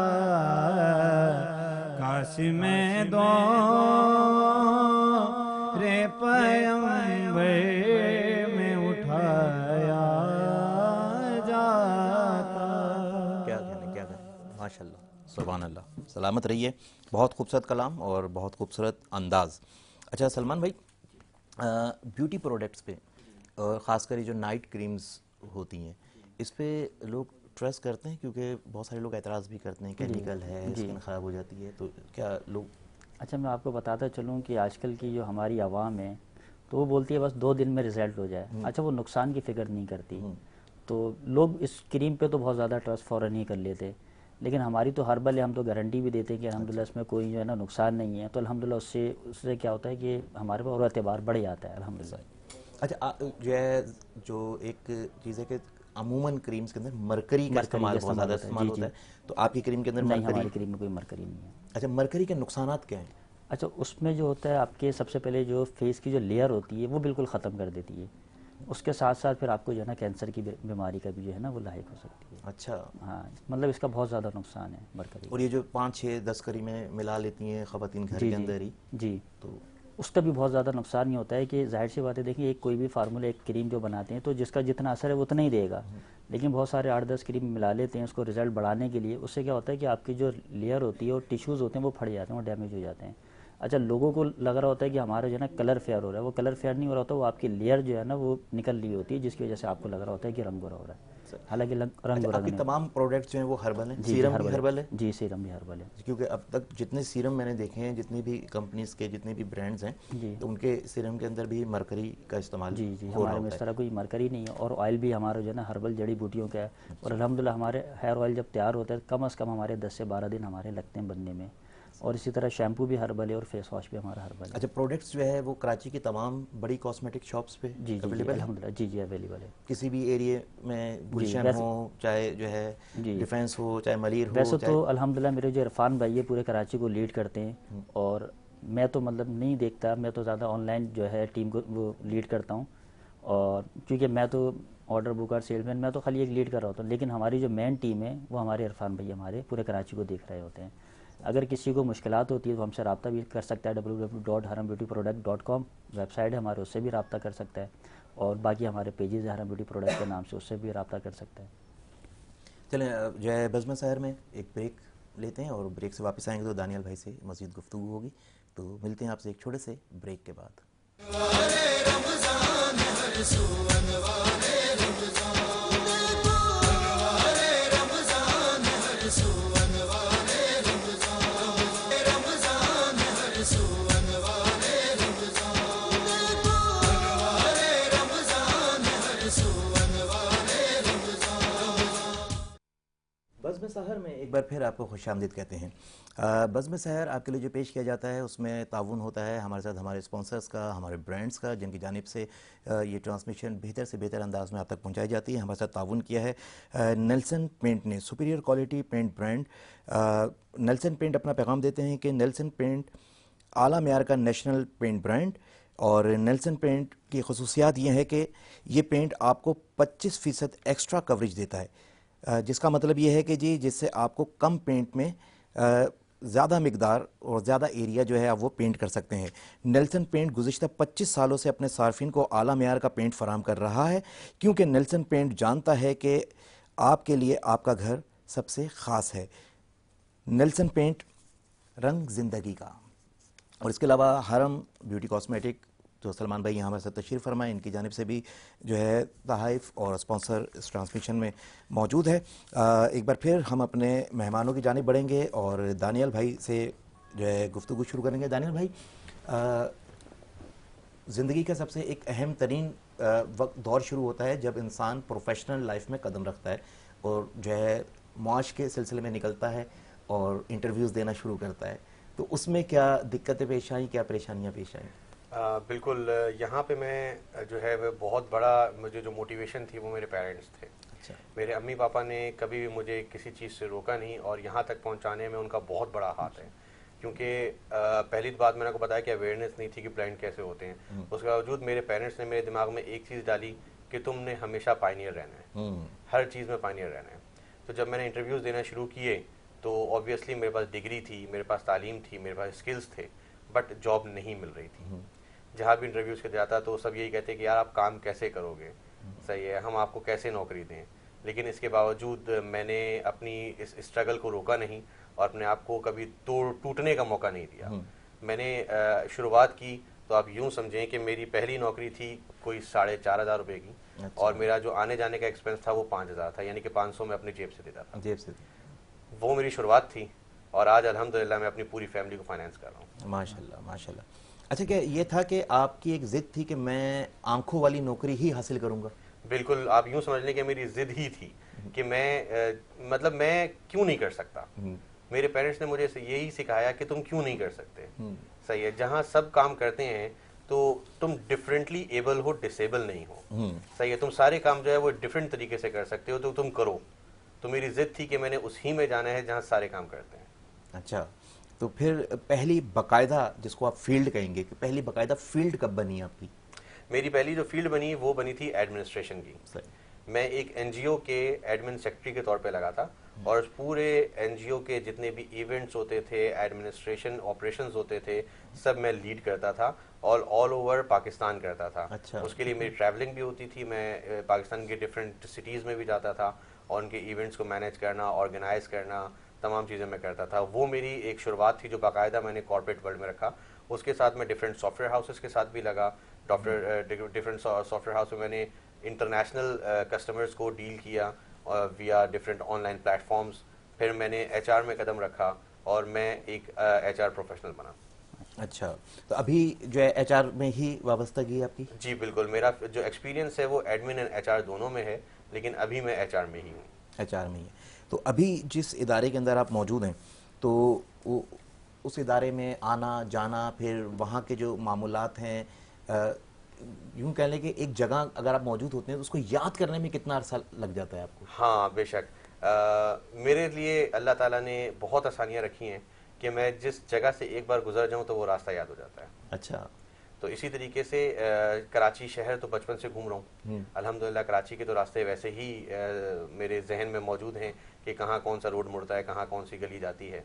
काश में दो रे पैगंबर में उठाया जाता। क्या कहने माशाल्लाह सुभान अल्लाह। सलामत रहिए। बहुत खूबसूरत कलाम और बहुत खूबसूरत अंदाज। अच्छा सलमान भाई, ब्यूटी प्रोडक्ट्स पे और ख़ासकर जो नाइट क्रीम्स होती हैं इस पे लोग ट्रस्ट करते हैं, क्योंकि बहुत सारे लोग एतराज़ भी करते हैं केमिकल है, स्किन ख़राब हो जाती है, तो क्या लोग? अच्छा मैं आपको बताता चलूँ कि आजकल की जो हमारी आवाम है तो वो बोलती है बस 2 दिन में रिज़ल्ट हो जाए। अच्छा वो नुकसान की फ़िक्र नहीं करती। तो लोग इस क्रीम पे तो बहुत ज़्यादा ट्रस्ट फ़ौरन ही कर लेते, लेकिन हमारी तो हर्बल है, हम तो गारंटी भी देते हैं कि अल्हम्दुलिल्लाह इसमें कोई जो है ना नुकसान नहीं है। तो अल्हम्दुलिल्लाह उससे क्या होता है कि हमारे पर और एतबार बढ़ जाता है अल्हम्दुलिल्लाह। अच्छा जो एक चीज़ है कि अमूमन क्रीम्स के अंदर मरकरी का इस्तेमाल बहुत ज़्यादा इस्तेमाल होता है, तो आपकी क्रीम के अंदर नहीं, मरकरी? हमारी क्रीम में कोई मरकरी नहीं है। अच्छा मरकरी के नुकसानात क्या हैं? अच्छा उसमें जो होता है आपके सबसे पहले जो फेस की जो लेयर होती है वो बिल्कुल ख़त्म कर देती है। उसके साथ साथ फिर आपको जो है ना कैंसर की बीमारी का भी जो है ना वो लायक हो सकती है। अच्छा हाँ मतलब इसका बहुत ज़्यादा नुकसान है मरकरी। और ये जो 5, 6, 10 करी में मिला लेती हैं ख़वातीन घर के अंदर ही, जी तो उसका भी बहुत ज़्यादा नुकसान ये होता है कि जाहिर सी बात है, देखिए एक कोई भी फार्मूला एक क्रीम जो बनाते हैं तो जिसका जितना असर है वो उतना ही देगा, लेकिन बहुत सारे 8-10 क्रीम मिला लेते हैं उसको रिज़ल्ट बढ़ाने के लिए। उससे क्या होता है कि आपकी जो लेयर होती है और टिश्यूज़ होते हैं वो फट जाते हैं और डैमेज हो जाते हैं। अच्छा लोगों को लग रहा होता है कि हमारा जो है ना कलर फेयर हो रहा है, वो कलर फेयर नहीं हो रहा होता, वो आपकी लेयर जो है ना वो निकल रही होती है जिसकी वजह से आपको लग रहा होता है कि रंग गोरा हो रहा है, हालांकि रंग गोरा आपकी नहीं। तमाम प्रोडक्ट्स जो हैं वो हर्बल हैं? जी सीरम भी हर्बल है? जी सीरम भी हर्बल है, क्योंकि अब तक जितने सीरम मैंने देखे हैं, जितनी भी कंपनीज के जितने भी ब्रांड्स हैं, तो उनके सीरम के अंदर भी मरकरी का इस्तेमाल जी हमारे में इस तरह कोई मरकरी नहीं है। और ऑयल भी हमारा जो है ना हर्बल जड़ी बूटियों का है। और अल्हम्दुलिल्लाह हमारे हेयर ऑयल जब तैयार होता है कम से कम हमारे 10 से 12 दिन हमारे लगते हैं बनने में। और इसी तरह शैम्पू भी हर्बल है और फेस वॉश भी हमारा हर्बल है। अच्छा प्रोडक्ट्स जो है वो कराची की तमाम बड़ी कॉस्मेटिक शॉप्स पे अवेलेबल है? अल्हम्दुलिल्लाह जी अवेलेबल है। किसी भी एरिया में गुलशन हो, चाहे जो है डिफेंस हो, चाहे मलिर हो? वैसे तो अल्हम्दुलिल्लाह मेरे जो इरफान भाई है पूरे कराची को लीड करते हैं, और मैं तो मतलब नहीं देखता, मैं तो ज़्यादा ऑनलाइन जो है टीम को वो लीड करता हूँ। और क्योंकि मैं तो ऑर्डर बुकर सेल्समैन, मैं तो खाली एक लीड कर रहा होता हूँ, लेकिन हमारी जो मेन टीम है वो हमारे इरफान भाई हमारे पूरे कराची को देख रहे होते हैं। अगर किसी को मुश्किलात होती है तो हमसे रब्ता भी कर सकता है। www.harambeautyproduct.com वेबसाइट है हमारे, उससे भी रब्ता कर सकता है। और बाकी हमारे पेजेस है हरम ब्यूटी प्रोडक्ट के नाम से, उससे भी रब्ता कर सकता है। चलें जो है बज़्म शहर में एक ब्रेक लेते हैं, और ब्रेक से वापस आएंगे तो दानियल भाई से मज़ीद गुफ्तगू होगी। तो मिलते हैं आपसे एक छोटे से ब्रेक के बाद। बज़्म सहर में एक बार फिर आपको खुशामदीद कहते हैं। बज़्म सहर आपके लिए जो पेश किया जाता है उसमें ताउन होता है हमारे साथ हमारे स्पॉन्सर्स का, हमारे ब्रांड्स का, जिनकी जानिब से ये ट्रांसमिशन बेहतर से बेहतर अंदाज में आप तक पहुंचाई जाती है। हमारे साथ ताउन किया है नेल्सन पेंट ने, superior quality paint brand. Nelson paint अपना पैगाम देते हैं कि नेल्सन पेंट आला मेयार का नेशनल पेंट ब्रांड, और नेल्सन पेंट की खसूसियात ये है कि ये पेंट आपको 25% एक्स्ट्रा कवरेज देता है, जिसका मतलब ये है कि जी जिससे आपको कम पेंट में ज़्यादा मिकदार और ज़्यादा एरिया जो है आप वो पेंट कर सकते हैं। नेल्सन पेंट गुज़िश्ता 25 सालों से अपने सार्फिन को आला मेयार का पेंट फराहम कर रहा है, क्योंकि नेल्सन पेंट जानता है कि आपके लिए आपका घर सबसे ख़ास है। नेल्सन पेंट, रंग ज़िंदगी का। और इसके अलावा हरम ब्यूटी कॉस्मेटिक, जो सलमान भाई यहाँ हमारे साथ तशरीफ़ फरमाए, इनकी जानिब से भी जो है तहाइफ और स्पॉन्सर इस ट्रांसमिशन में मौजूद है। एक बार फिर हम अपने मेहमानों की जानिब बढ़ेंगे और दानियल भाई से जो है गुफ्तगू शुरू करेंगे। दानियल भाई, ज़िंदगी का सबसे एक अहम तरीन वक्त दौर शुरू होता है जब इंसान प्रोफेशनल लाइफ में कदम रखता है और जो है माश के सिलसिले में निकलता है और इंटरव्यूज़ देना शुरू करता है। तो उसमें क्या दिक्कतें पेश आई, क्या परेशानियाँ पेश आई? बिल्कुल, यहाँ पे मैं जो है वह बहुत बड़ा मुझे जो मोटिवेशन थी वो मेरे पेरेंट्स थे। अच्छा। मेरे अम्मी पापा ने कभी भी मुझे किसी चीज़ से रोका नहीं और यहाँ तक पहुँचाने में उनका बहुत बड़ा हाथ है, क्योंकि पहली बात मैंने आपको बताया कि अवेयरनेस नहीं थी कि ब्लाइंड कैसे होते हैं। उसके बावजूद मेरे पेरेंट्स ने मेरे दिमाग में एक चीज़ डाली कि तुमने हमेशा पायनियर रहना है, हर चीज़ में पायनियर रहना है। तो जब मैंने इंटरव्यूज़ देना शुरू किए तो ऑब्वियसली मेरे पास डिग्री थी, मेरे पास तालीम थी, मेरे पास स्किल्स थे, बट जॉब नहीं मिल रही थी। जहाँ भी इंटरव्यूज़ के जाता तो सब यही कहते कि यार आप काम कैसे करोगे, सही है, हम आपको कैसे नौकरी दें। लेकिन इसके बावजूद मैंने अपनी इस स्ट्रगल को रोका नहीं और अपने आप को कभी टूटने का मौका नहीं दिया। मैंने शुरुआत की तो आप यूँ समझें कि मेरी पहली नौकरी थी कोई 4,500 रुपये की। अच्छा। और मेरा जो आने जाने का एक्सपेंस था वो 5,000 था, यानी कि 500 मैं अपनी जेब से देता था। जेब से। वो मेरी शुरुआत थी और आज अल्हम्दुलिल्लाह मैं अपनी पूरी फैमिली को फाइनेंस कर रहा हूँ। माशाल्लाह माशाल्लाह। अच्छा, क्या ये था कि आपकी एक ज़िद थी कि मैं आंखों वाली नौकरी ही हासिल करूंगा? बिल्कुल, आप यूँ समझ लें कि मेरी ज़िद ही थी कि मैं मतलब मैं क्यों नहीं कर सकता। मेरे पेरेंट्स ने मुझे यही सिखाया कि तुम क्यों नहीं कर सकते, सही है। जहाँ सब काम करते हैं तो तुम डिफरेंटली एबल हो, डिसेबल नहीं हो, सही है। तुम सारे काम जो है वो डिफरेंट तरीके से कर सकते हो, तो तुम करो। तो मेरी ज़िद थी कि मैंने उसी में जाना है जहाँ सारे काम करते हैं। अच्छा, तो फिर पहली बाकायदा, जिसको आप फील्ड कहेंगे, कि पहली बाकायदा फील्ड कब बनी आपकी? मेरी पहली जो फील्ड बनी वो बनी थी एडमिनिस्ट्रेशन की। मैं एक एनजीओ के एडमिन सेक्रेटरी के तौर पे लगा था और उस पूरे एनजीओ के जितने भी इवेंट्स होते थे, एडमिनिस्ट्रेशन ऑपरेशंस होते थे, सब मैं लीड करता था और ऑल ओवर पाकिस्तान करता था। अच्छा। उसके लिए मेरी ट्रैवलिंग भी होती थी, मैं पाकिस्तान के डिफरेंट सिटीज़ में भी जाता था और उनके इवेंट्स को मैनेज करना, ऑर्गेनाइज करना, तमाम चीज़ें मैं करता था। वो मेरी एक शुरुआत थी जो बाकायदा मैंने कॉर्पोरेट वर्ल्ड में रखा। उसके साथ मैं डिफरेंट सॉफ्टवेयर हाउसेस के साथ भी लगा। डिफरेंट सॉफ्टवेयर हाउस में मैंने इंटरनेशनल कस्टमर्स को डील किया विया डिफरेंट ऑनलाइन प्लेटफॉर्म्स। फिर मैंने एचआर में कदम रखा और मैं एक एचआर प्रोफेशनल बना। अच्छा, तो अभी जो है एचआर में ही वाबस्तगी है आपकी? जी बिल्कुल, मेरा जो एक्सपीरियंस है वो एडमिन एंड एचआर दोनों में है, लेकिन अभी मैं एचआर में ही हूँ। एचआर में ही है। तो अभी जिस इदारे के अंदर आप मौजूद हैं, तो उस इदारे में आना जाना, फिर वहाँ के जो मामूलात हैं, यूँ कह लें कि एक जगह अगर आप मौजूद होते हैं तो उसको याद करने में कितना अरसा लग जाता है आपको? हाँ बेशक, मेरे लिए अल्लाह ताला ने बहुत आसानियाँ रखी हैं कि मैं जिस जगह से एक बार गुजर जाऊँ तो वो रास्ता याद हो जाता है। अच्छा। तो इसी तरीके से कराची शहर तो बचपन से घूम रहा हूँ अल्हम्दुलिल्लाह। कराची के तो रास्ते वैसे ही मेरे जहन में मौजूद हैं कि कहाँ कौन सा रोड मुड़ता है, कहाँ कौन सी गली जाती है।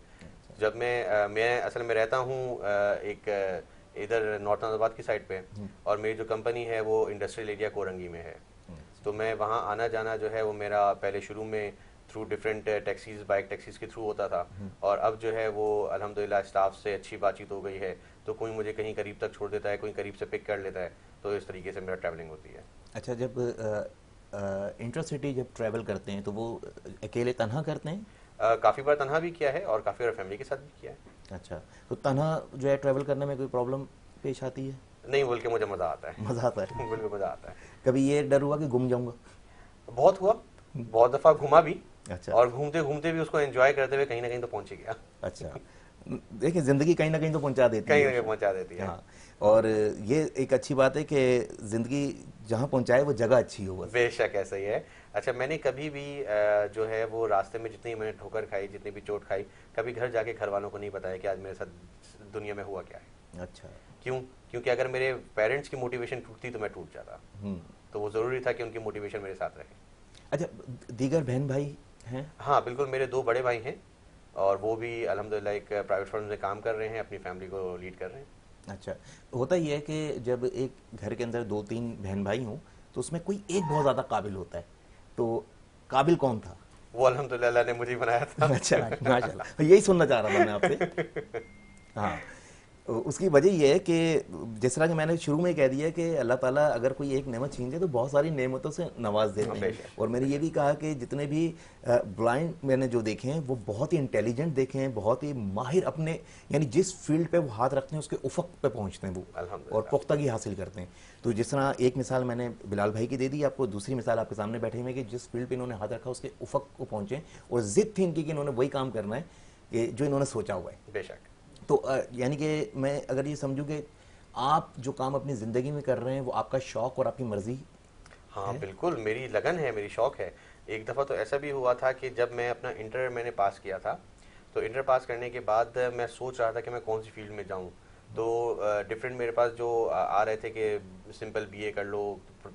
जब मैं असल में रहता हूँ एक इधर नॉर्थ नाजाबाद की साइड पे, और मेरी जो कंपनी है वो इंडस्ट्रियल एरिया कोरंगी में है। तो मैं वहाँ आना जाना जो है वो मेरा पहले शुरू में through different taxis, bike taxis के थ्रू होता था, और अब जो है वो अल्हम्दुलिल्लाह स्टाफ से अच्छी बातचीत हो गई है, तो कोई मुझे कहीं करीब तक छोड़ देता है, कोई करीब से पिक कर लेता है, तो इस तरीके से मेरा ट्रैवलिंग होती है। अच्छा, जब इंटरसिटी जब ट्रैवल करते हैं तो वो अकेले तन्हा करते हैं? काफ़ी बार तन्हा भी किया है और काफ़ी बार फैमिली के साथ भी किया है। अच्छा, तो तन्हा जो है ट्रैवल करने में कोई प्रॉब्लम पेश आती है? नहीं, बोल के मुझे मज़ा आता है। मज़ा आता है? बिल्कुल मज़ा आता है। कभी ये डर हुआ कि गुम जाऊंगा? बहुत हुआ, बहुत दफ़ा घुमा भी। अच्छा। और घूमते घूमते भी उसको एंजॉय करते हुए कहीं ना कहीं तो पहुंच ही गया। अच्छा, देखिए जिंदगी कहीं ना कहीं तो पहुंचा देती कहीं है। ना कहीं पहुंचा देती है। हाँ, और ये एक अच्छी बात है कि जिंदगी जहाँ पहुंचाए वो जगह अच्छी हो बस। बेशक ऐसा ही है। अच्छा, मैंने कभी भी जो है वो रास्ते में जितनी मैंने ठोकर खाई, जितनी भी चोट खाई, कभी घर जाके घर वालों को नहीं बताया कि आज मेरे साथ दुनिया में हुआ क्या है। अच्छा। क्यों? क्योंकि अगर मेरे पेरेंट्स की मोटिवेशन टूटती तो मैं टूट जाता। तो वो ज़रूरी था कि उनकी मोटिवेशन मेरे साथ रहे। अच्छा, दीगर बहन भाई हैं? हाँ बिल्कुल, मेरे 2 बड़े भाई हैं और वो भी अल्हम्दुलिल्लाह एक प्राइवेट फर्म में काम कर रहे हैं, अपनी फैमिली को लीड कर रहे हैं। अच्छा, होता ही है कि जब एक घर के अंदर 2-3 बहन भाई हों तो उसमें कोई एक बहुत ज़्यादा काबिल होता है, तो काबिल कौन था? वो अल्हम्दुलिल्लाह अल्लाह ने मुझे ही बनाया था। अच्छा, माशाल्लाह, यही सुनना चाह रहा था मैं आपसे। हाँ, उसकी वजह ये है कि जिस तरह कि मैंने शुरू में ही कह दिया कि अल्लाह ताला अगर कोई एक नेमत छीन दे तो बहुत सारी नेमतों से नवाज देते हैं। और मैंने ये भी कहा कि जितने भी ब्लाइंड मैंने जो देखे हैं वो बहुत ही इंटेलिजेंट देखे हैं, बहुत ही माहिर अपने, यानी जिस फील्ड पे वो हाथ रखते हैं उसके उफक पे पहुंचते हैं वो और पुख्तगी हासिल करते हैं। तो जिस तरह एक मिसाल मैंने बिलाल भाई की दे दी, आपको दूसरी मिसाल आपके सामने बैठे हुए कि जिस फील्ड पे इन्होंने हाथ रखा उसके उफक को पहुंचे और जिद थी इनकी कि इन्होंने वही काम करना है कि जो इन्होंने सोचा हुआ है। बेशक। तो यानी कि मैं अगर ये समझूं कि आप जो काम अपनी ज़िंदगी में कर रहे हैं वो आपका शौक़ और आपकी मर्ज़ी। हाँ बिल्कुल, मेरी लगन है, मेरी शौक़ है। एक दफ़ा तो ऐसा भी हुआ था कि जब मैं अपना इंटर मैंने पास किया था, तो इंटर पास करने के बाद मैं सोच रहा था कि मैं कौन सी फील्ड में जाऊँ। तो डिफरेंट मेरे पास जो आ रहे थे कि सिंपल बीए कर लो,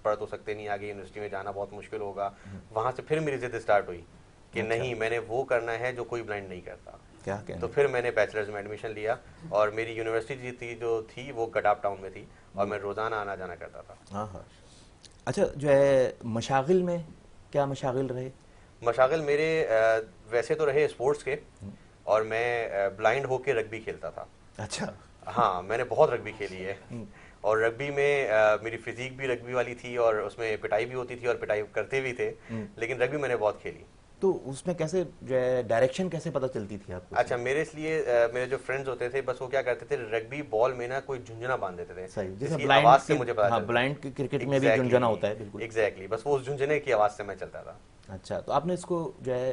पढ़ तो सकते नहीं, आगे यूनिवर्सिटी में जाना बहुत मुश्किल होगा। वहाँ से फिर मेरी ज़िद स्टार्ट हुई कि नहीं, मैंने वो करना है जो कोई ब्लाइंड नहीं करता। क्या कहना? तो फिर मैंने बैचलर्स में एडमिशन लिया और मेरी यूनिवर्सिटी जो थी वो गडाप टाउन में थी और मैं रोज़ाना आना जाना करता था। हाँ हाँ। अच्छा, जो है मशागिल में क्या मशागिल रहे? मशागिल मेरे वैसे तो रहे स्पोर्ट्स के, और मैं ब्लाइंड होके रग्बी खेलता था। अच्छा। हाँ, मैंने बहुत रग्बी खेली है और रग्बी में मेरी फिजिक भी रग्बी वाली थी और उसमें पिटाई भी होती थी और पिटाई करते भी थे, लेकिन रग्बी मैंने बहुत खेली। तो उसमें कैसे जो है डायरेक्शन कैसे पता चलती थी आपको? अच्छा, मेरे इसलिए मेरे जो फ्रेंड्स होते थे बस वो क्या करते थे, रग्बी बॉल में ना कोई झुंझुना बांध देते थे। सही, जैसे जिसकी ब्लाइंड आवाज से मुझे पता हाँ, चलता। ब्लाइंड क्रिकेट में भी झुंझुना होता है, बिल्कुल। एग्जैक्टली, बस वो उस झुंझुने की आवाज से मैं चलता था। अच्छा, तो आपने इसको जो है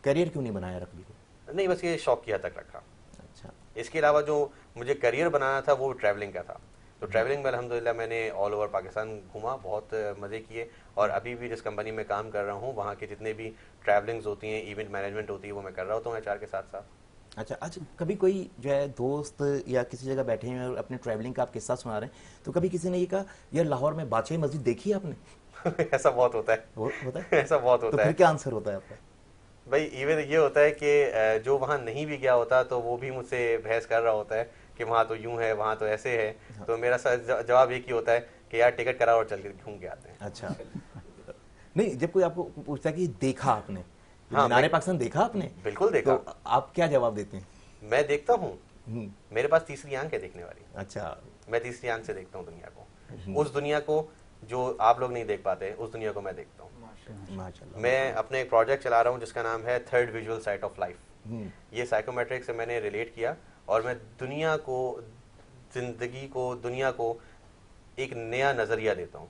करियर क्यों नहीं बनाया रग्बी को? नहीं, बस ये शौक की हद तक रखा। अच्छा। इसके अलावा जो मुझे करियर बनाना था वो ट्रैवलिंग का था। तो ट्रैवलिंग में अल्हम्दुलिल्लाह मैंने ऑल ओवर पाकिस्तान घूमा, बहुत मज़े किए, और अभी भी जिस कंपनी में काम कर रहा हूँ वहाँ के जितने भी ट्रैवलिंग्स होती हैं, इवेंट मैनेजमेंट होती है, वो मैं कर रहा होता हूँ HR के साथ साथ। अच्छा अच्छा, कभी कोई जो है दोस्त या किसी जगह बैठे हैं और अपने ट्रैवलिंग का आप किस्सा सुना रहे हैं, तो कभी किसी ने ये कहा यार लाहौर में बादशाही मस्जिद देखी है आपने? ऐसा बहुत होता है। होता है? ऐसा बहुत तो होता फिर है। क्या आंसर होता है आपका? भाई इवन ये होता है कि जो वहाँ नहीं भी गया होता तो वो भी मुझसे बहस कर रहा होता है कि वहाँ तो यूं है, वहाँ तो ऐसे है। तो मेरा जवाब एक ही होता है कि यार टिकट कराओ और चल के घूम के आते हैं। अच्छा। नहीं, जब कोई आपको पूछता है कि देखा आपने, हाँ, मीनारे पाकिस्तान देखा आपने, बिल्कुल देखा। तो आप क्या जवाब देते हैं? मैं देखता हूँ, मेरे पास तीसरी आंख है देखने वाली। अच्छा। मैं तीसरी आंख से देखता हूँ दुनिया को, उस दुनिया को जो आप लोग नहीं देख पाते, उस दुनिया को मैं देखता हूँ। माशाल्लाह। मैं अपने एक प्रोजेक्ट चला रहा हूँ जिसका नाम है third visual site of life. ये साइकोमेट्रिक से मैंने रिलेट किया और मैं दुनिया को, जिंदगी को, दुनिया को एक नया नज़रिया देता हूँ।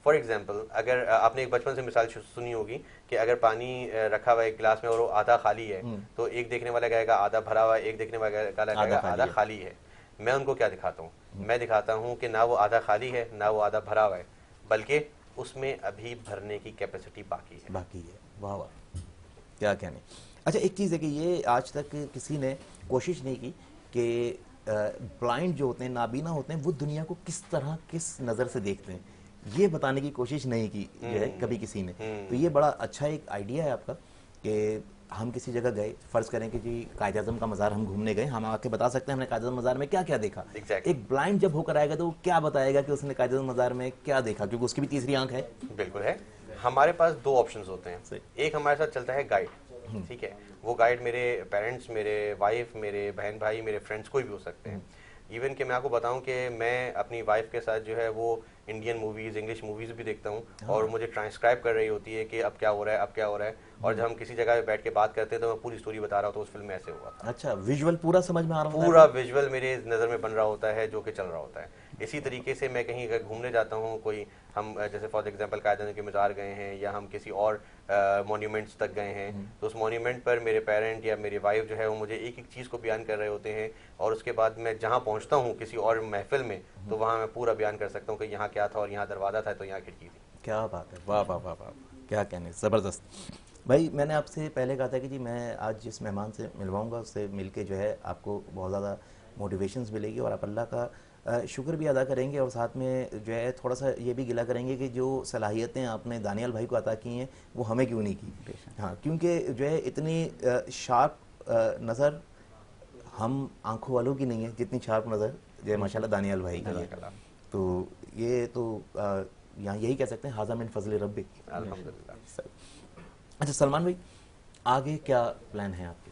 फॉर एग्जाम्पल, अगर आपने एक बचपन से मिसाल सुनी होगी कि अगर पानी रखा हुआ है एक गिलास में और वो आधा खाली है, तो एक देखने वाला कहेगा आधा भरा हुआ है, एक देखने वाला कहेगा आधा खाली है। मैं उनको क्या दिखाता हूँ? मैं दिखाता हूँ कि ना वो आधा खाली है ना वो आधा भरा हुआ है, बल्कि उसमें अभी भरने की कैपेसिटी बाकी है। वाह वाह, क्या कहने। अच्छा, एक चीज़ है कि ये आज तक किसी ने कोशिश नहीं की कि ब्लाइंड जो होते हैं, नाबीना होते हैं, वो दुनिया को किस तरह, किस नज़र से देखते हैं, ये बताने की कोशिश नहीं की है कभी किसी ने। तो ये बड़ा अच्छा एक आइडिया है आपका कि हम किसी जगह गए, फ़र्ज़ करें कि जी कायद आज़म का मज़ार हम घूमने गए, हम आके बता सकते हैं हमने कायद आज़म मज़ार में क्या क्या देखा। एक ब्लाइंड जब होकर आएगा तो वो क्या बताएगा कि उसने कायद आज़म मज़ार में क्या देखा, क्योंकि उसकी भी तीसरी आंख है। बिल्कुल है। हमारे पास दो ऑप्शंस होते हैं। एक हमारे साथ चलता है गाइड, ठीक है, वो गाइड मेरे पेरेंट्स, मेरे वाइफ, मेरे बहन भाई, मेरे फ्रेंड्स कोई भी हो सकते हैं। इवन कि मैं आपको बताऊं कि मैं अपनी वाइफ के साथ जो है वो इंडियन मूवीज़, इंग्लिश मूवीज़ भी देखता हूँ और मुझे ट्रांसक्राइब कर रही होती है कि अब क्या हो रहा है, अब क्या हो रहा है। और जब हम किसी जगह पे बैठ के बात करते हैं तो मैं पूरी स्टोरी बता रहा हूँ, तो उस फिल्म में ऐसे हुआ था। अच्छा, विजुअल पूरा समझ में आ रहा होता है? पूरा विजुअल मेरे नज़र में बन रहा होता है जो कि चल रहा होता है। इसी तरीके से मैं कहीं अगर घूमने जाता हूँ, कोई हम जैसे फॉर एग्जांपल कायदाने के मज़ार गए हैं या हम किसी और मॉन्यूमेंट्स तक गए हैं, तो उस मॉन्यूमेंट पर मेरे पेरेंट या मेरी वाइफ जो है वो मुझे एक एक चीज़ को बयान कर रहे होते हैं, और उसके बाद मैं जहाँ पहुँचता हूँ किसी और महफिल में, तो वहाँ मैं पूरा बयान कर सकता हूँ कि यहाँ क्या था और यहाँ दरवाज़ा था तो यहाँ खिड़की थी। क्या बात है, वाह वाह वाह वाह, क्या कहने, ज़बरदस्त। भाई मैंने आपसे पहले कहा था कि जी मैं आज जिस मेहमान से मिलवाऊंगा उससे मिलके जो है आपको बहुत ज़्यादा मोटिवेशंस मिलेगी और आप अल्लाह का शुक्र भी अदा करेंगे और साथ में जो है थोड़ा सा ये भी गिला करेंगे कि जो सलाहियतें आपने दानियाल भाई को अता की हैं वो हमें क्यों नहीं की। हाँ, क्योंकि जो है इतनी शार्प नज़र हम आंखों वालों की नहीं है जितनी शार्प नज़र जो है माशाल्लाह दानियाल भाई की है। तो ये तो यहाँ यही कह सकते हैं हाज़ा मिन फज़ल रब्बी, अल्हम्दुलिल्लाह। अच्छा सलमान भाई, आगे क्या प्लान है आपके?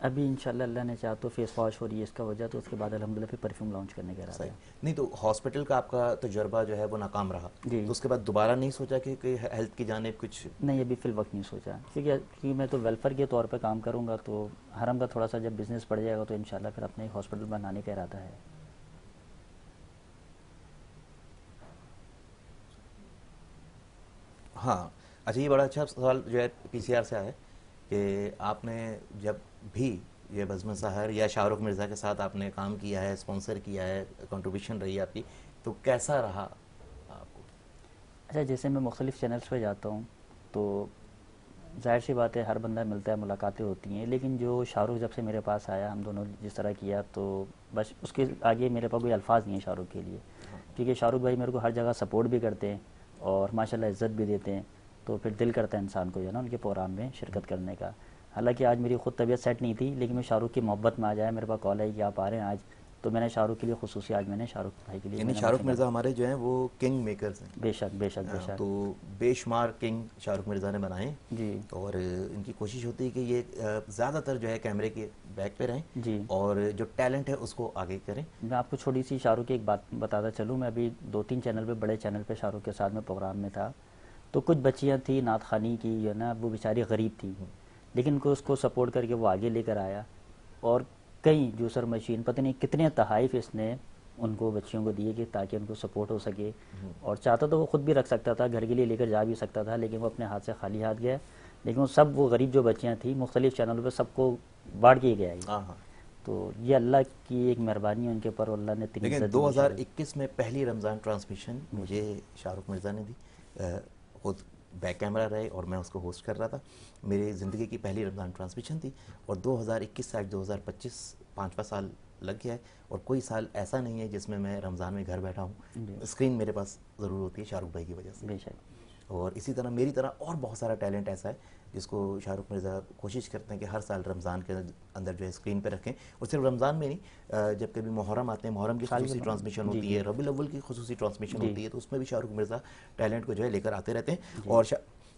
अभी इंशाल्लाह अल्लाह ने चाहा तो फेस वॉश हो रही है इसका वजह, तो उसके बाद अल्हम्दुलिल्लाह फिर परफ्यूम लॉन्च करने का इरादा सही है। नहीं तो हॉस्पिटल का आपका तजुर्बा जो है वो नाकाम रहा, जी। तो उसके बाद दोबारा नहीं सोचा कि हेल्थ की जानिब कुछ? नहीं, अभी फिल वक्त नहीं सोचा, क्योंकि मैं तो वेलफेयर के तौर पे काम करूँगा, तो हरम का थोड़ा सा जब बिज़नेस बढ़ जाएगा तो इंशाल्लाह फिर अपने एक हॉस्पिटल बनाने का इरादा है। हाँ, अच्छा ये बड़ा अच्छा सवाल जो है पीसीआर से आया है कि आपने जब भी ये बज़्म सहर या शाहरुख मिर्ज़ा के साथ आपने काम किया है, स्पॉन्सर किया है, कंट्रीब्यूशन रही है आपकी, तो कैसा रहा आपको? अच्छा, जैसे मैं मुख्तलिफ़ चैनल्स पे जाता हूँ तो जाहिर सी बात है हर बंदा मिलता है, मुलाकातें होती हैं, लेकिन जो शाहरुख जब से मेरे पास आया, हम दोनों जिस तरह किया, तो बस उसके आगे मेरे पास कोई अल्फाज नहीं है शाहरुख के लिए, क्योंकि शाहरुख भाई मेरे को हर जगह सपोर्ट भी करते हैं और माशाल्लाह इज़्ज़त भी देते हैं, तो फिर दिल करता है इंसान को जो है ना उनके प्रोग्राम में शिरकत करने का। हालांकि आज मेरी खुद तबीयत सेट नहीं थी, लेकिन मैं शाहरुख की मोहब्बत में आ जाए, मेरे पास कॉल आई कि आप आ रहे हैं आज, तो मैंने शाहरुख के लिए खुसूसी आज मैंने शाहरुख भाई के लिए यानी शाहरुख मिर्ज़ा हमारे जो हैं वो किंग मेकर्स हैं। बेशक बेशक बेशक। तो बेशुमार किंग शाहरुख मिर्ज़ा ने बनाए जी। और इनकी कोशिश होती है कि ये ज़्यादातर जो है कैमरे के बैक पे रहें जी। और जो टैलेंट है उसको आगे करें। मैं आपको छोटी सी शाहरुख की एक बात बताता चलूँ, मैं अभी 2-3 चैनल पे, बड़े चैनल पे शाहरुख के साथ में प्रोग्राम में था, तो कुछ बच्चियाँ थी नात खानी की जो है ना, वो बेचारी गरीब थी, लेकिन उनको उसको सपोर्ट करके वो आगे लेकर आया, और कई जूसर मशीन पता नहीं कितने तहाइफ इसने उनको बच्चियों को दिए कि ताकि उनको सपोर्ट हो सके, और चाहता तो वो ख़ुद भी रख सकता था, घर के लिए लेकर जा भी सकता था, लेकिन वो अपने हाथ से खाली हाथ गया, लेकिन वो सब वो गरीब जो बच्चियाँ थी मुख्तलिफ़ चैनलों पर सबको बांट के गया ये। तो ये अल्लाह की एक मेहरबानी उनके ऊपर, अल्लाह ने। लेकिन 2021 में पहली रमज़ान ट्रांसमिशन मुझे शाहरुख मिर्ज़ा ने दी, खुद बैक कैमरा रहे और मैं उसको होस्ट कर रहा था। मेरी ज़िंदगी की पहली रमज़ान ट्रांसमिशन थी और 2021 से आज 2025 5वां साल लग गया है और कोई साल ऐसा नहीं है जिसमें मैं रमज़ान में घर बैठा हूँ। स्क्रीन मेरे पास ज़रूर होती है शाहरुख भाई की वजह से। बेशक। और इसी तरह मेरी तरह और बहुत सारा टैलेंट ऐसा है जिसको शाहरुख मिर्ज़ा कोशिश करते हैं कि हर साल रमज़ान के अंदर जो है स्क्रीन पे रखें, और सिर्फ रमज़ान में नहीं, जब कभी मुहर्रम आते हैं, मुहर्रम की खुसूसी ट्रांसमिशन होती है, रबीउल अव्वल की खुसूसी ट्रांसमिशन होती है, तो उसमें भी शाहरुख मिर्ज़ा टैलेंट को जो है लेकर आते रहते हैं। और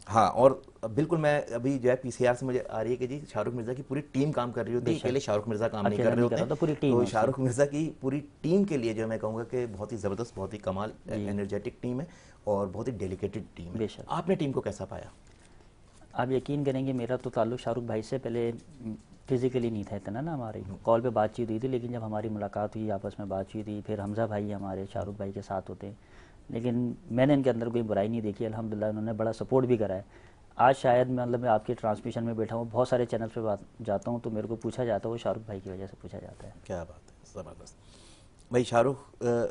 हाँ, और बिल्कुल मैं अभी जो है पीसीआर से मुझे आ रही है कि जी शाहरुख मिर्ज़ा की पूरी टीम काम कर रही होती है, अकेले शाहरुख मिर्ज़ा काम नहीं कर रहे होते हैं, तो शाहरुख मिर्ज़ा की पूरी टीम के लिए जो मैं कहूँगा कि बहुत ही ज़बरदस्त, बहुत ही कमाल एनर्जेटिक टीम है और बहुत ही डेडिकेटेड टीम है। आपने टीम को कैसा पाया? आप यकीन करेंगे, मेरा तो ताल्लुक़ शाहरुख भाई से पहले फिज़िकली नहीं था इतना ना, हमारी कॉल पे बातचीत हुई थी, लेकिन जब हमारी मुलाकात हुई, आपस में बातचीत हुई, फिर हमज़ा भाई हमारे शाहरुख भाई के साथ होते हैं, लेकिन मैंने इनके अंदर कोई बुराई नहीं देखी, अल्हम्दुलिल्लाह उन्होंने बड़ा सपोर्ट भी करा है। आज शायद मतलब मैं आपके ट्रांसमिशन में बैठा हूँ, बहुत सारे चैनल पे जाता हूँ, तो मेरे को पूछा जाता है, वो शाहरुख भाई की वजह से पूछा जाता है। क्या बात है, ज़बरदस्त। भाई शाहरुख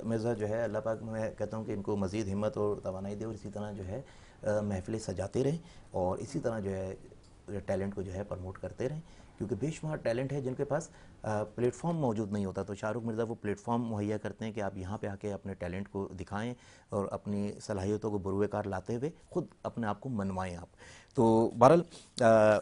मिर्ज़ा जो है, अल्लाह पाक मैं कहता हूँ कि इनको मज़ीद हिम्मत और तवानाई दे और इसी तरह जो है महफ़िलें सजाते रहें और इसी तरह जो है टैलेंट को जो है प्रमोट करते रहें, क्योंकि बेशुमार टैलेंट है जिनके पास प्लेटफॉर्म मौजूद नहीं होता, तो शाहरुख मिर्ज़ा वो प्लेटफॉर्म मुहैया करते हैं कि आप यहाँ पे आके अपने टैलेंट को दिखाएं और अपनी सलाहियतों को बरूएकार लाते हुए ख़ुद अपने आप को मनवाएं आप। तो बहरहाल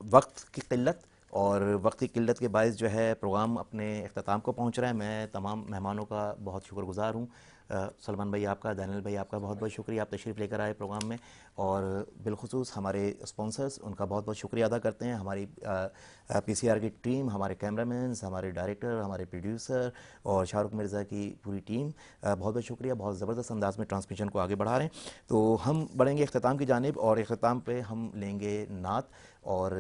वक्त की क़िल्लत और वक्त की किल्लत के बायस जो है प्रोग्राम अपने अख्ताम को पहुँच रहा है। मैं तमाम मेहमानों का बहुत शुक्रगुज़ार हूँ सलमान भाई आपका, दानियल भाई आपका बहुत बहुत शुक्रिया, आप तशरीफ़ लेकर आए प्रोग्राम में। और बिलखुसूस हमारे स्पॉन्सर्स, उनका बहुत बहुत शुक्रिया अदा करते हैं। हमारी पीसीआर की टीम, हमारे कैमरामैन, हमारे डायरेक्टर, हमारे प्रोड्यूसर और शाहरुख मिर्ज़ा की पूरी टीम, बहुत बहुत शुक्रिया। बहुत ज़बरदस्त अंदाज में ट्रांसमिशन को आगे बढ़ा रहे हैं। तो हम बढ़ेंगे इख्तिताम की जानिब, और इख्तिताम पे हम लेंगे नात। और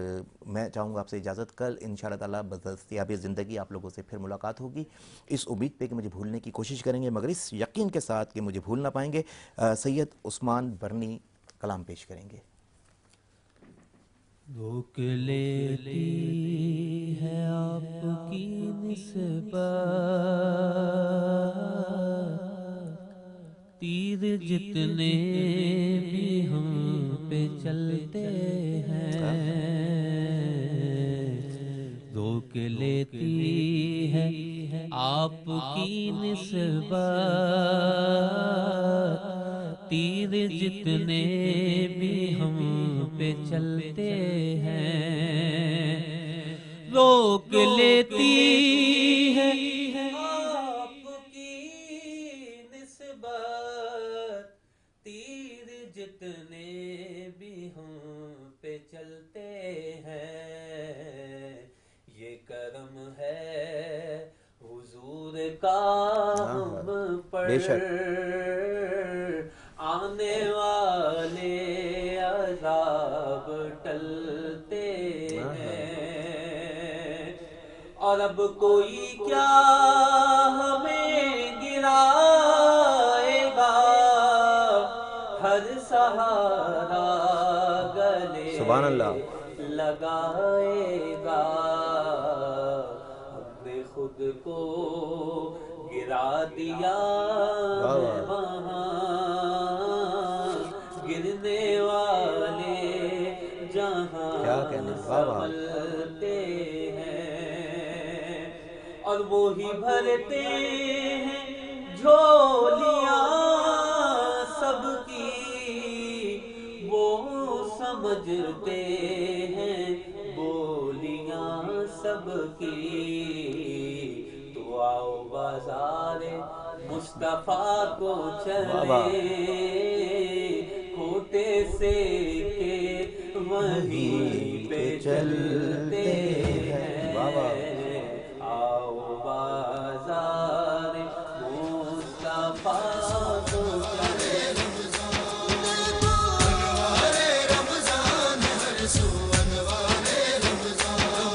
मैं चाहूँगा आपसे इजाज़त, कल इंशाअल्लाह ताला बदस्तयाबी ज़िंदगी आप लोगों से फिर मुलाकात होगी, इस उम्मीद पे कि मुझे भूलने की कोशिश करेंगे, मगर इस यकीन के साथ कि मुझे भूल ना पाएंगे। सैयद उस्मान बरनी कलाम पेश करेंगे। रोक लेती है आपकी निस्बत, तीर जितने भी हम पे चलते हैं, रोक लेती है आपकी निस्बत, तीर जितने भी हम पे चलते हैं, रोक लेती है आपकी निस्बत, तीर जितने भी हम पे चलते हैं, ये करम है हुजूर का हम पर, आने वाले अज़ाब टलते हैं, और अब कोई क्या हमें गिराएगा, हर सहारा गले सुभान अल्लाह लगाएगा, हमने खुद को गिरा दिया वहाँ, गिरने वाले जहाँ क्या कहने, वाह वाह, संभलते हैं, और वो ही भरते हैं झोलियाँ सबकी, वो समझते हैं बोलियाँ सबकी, तो आओ बाज़ारे मुस्तफ़ा को चले, खोटे से के वहीं पे चलते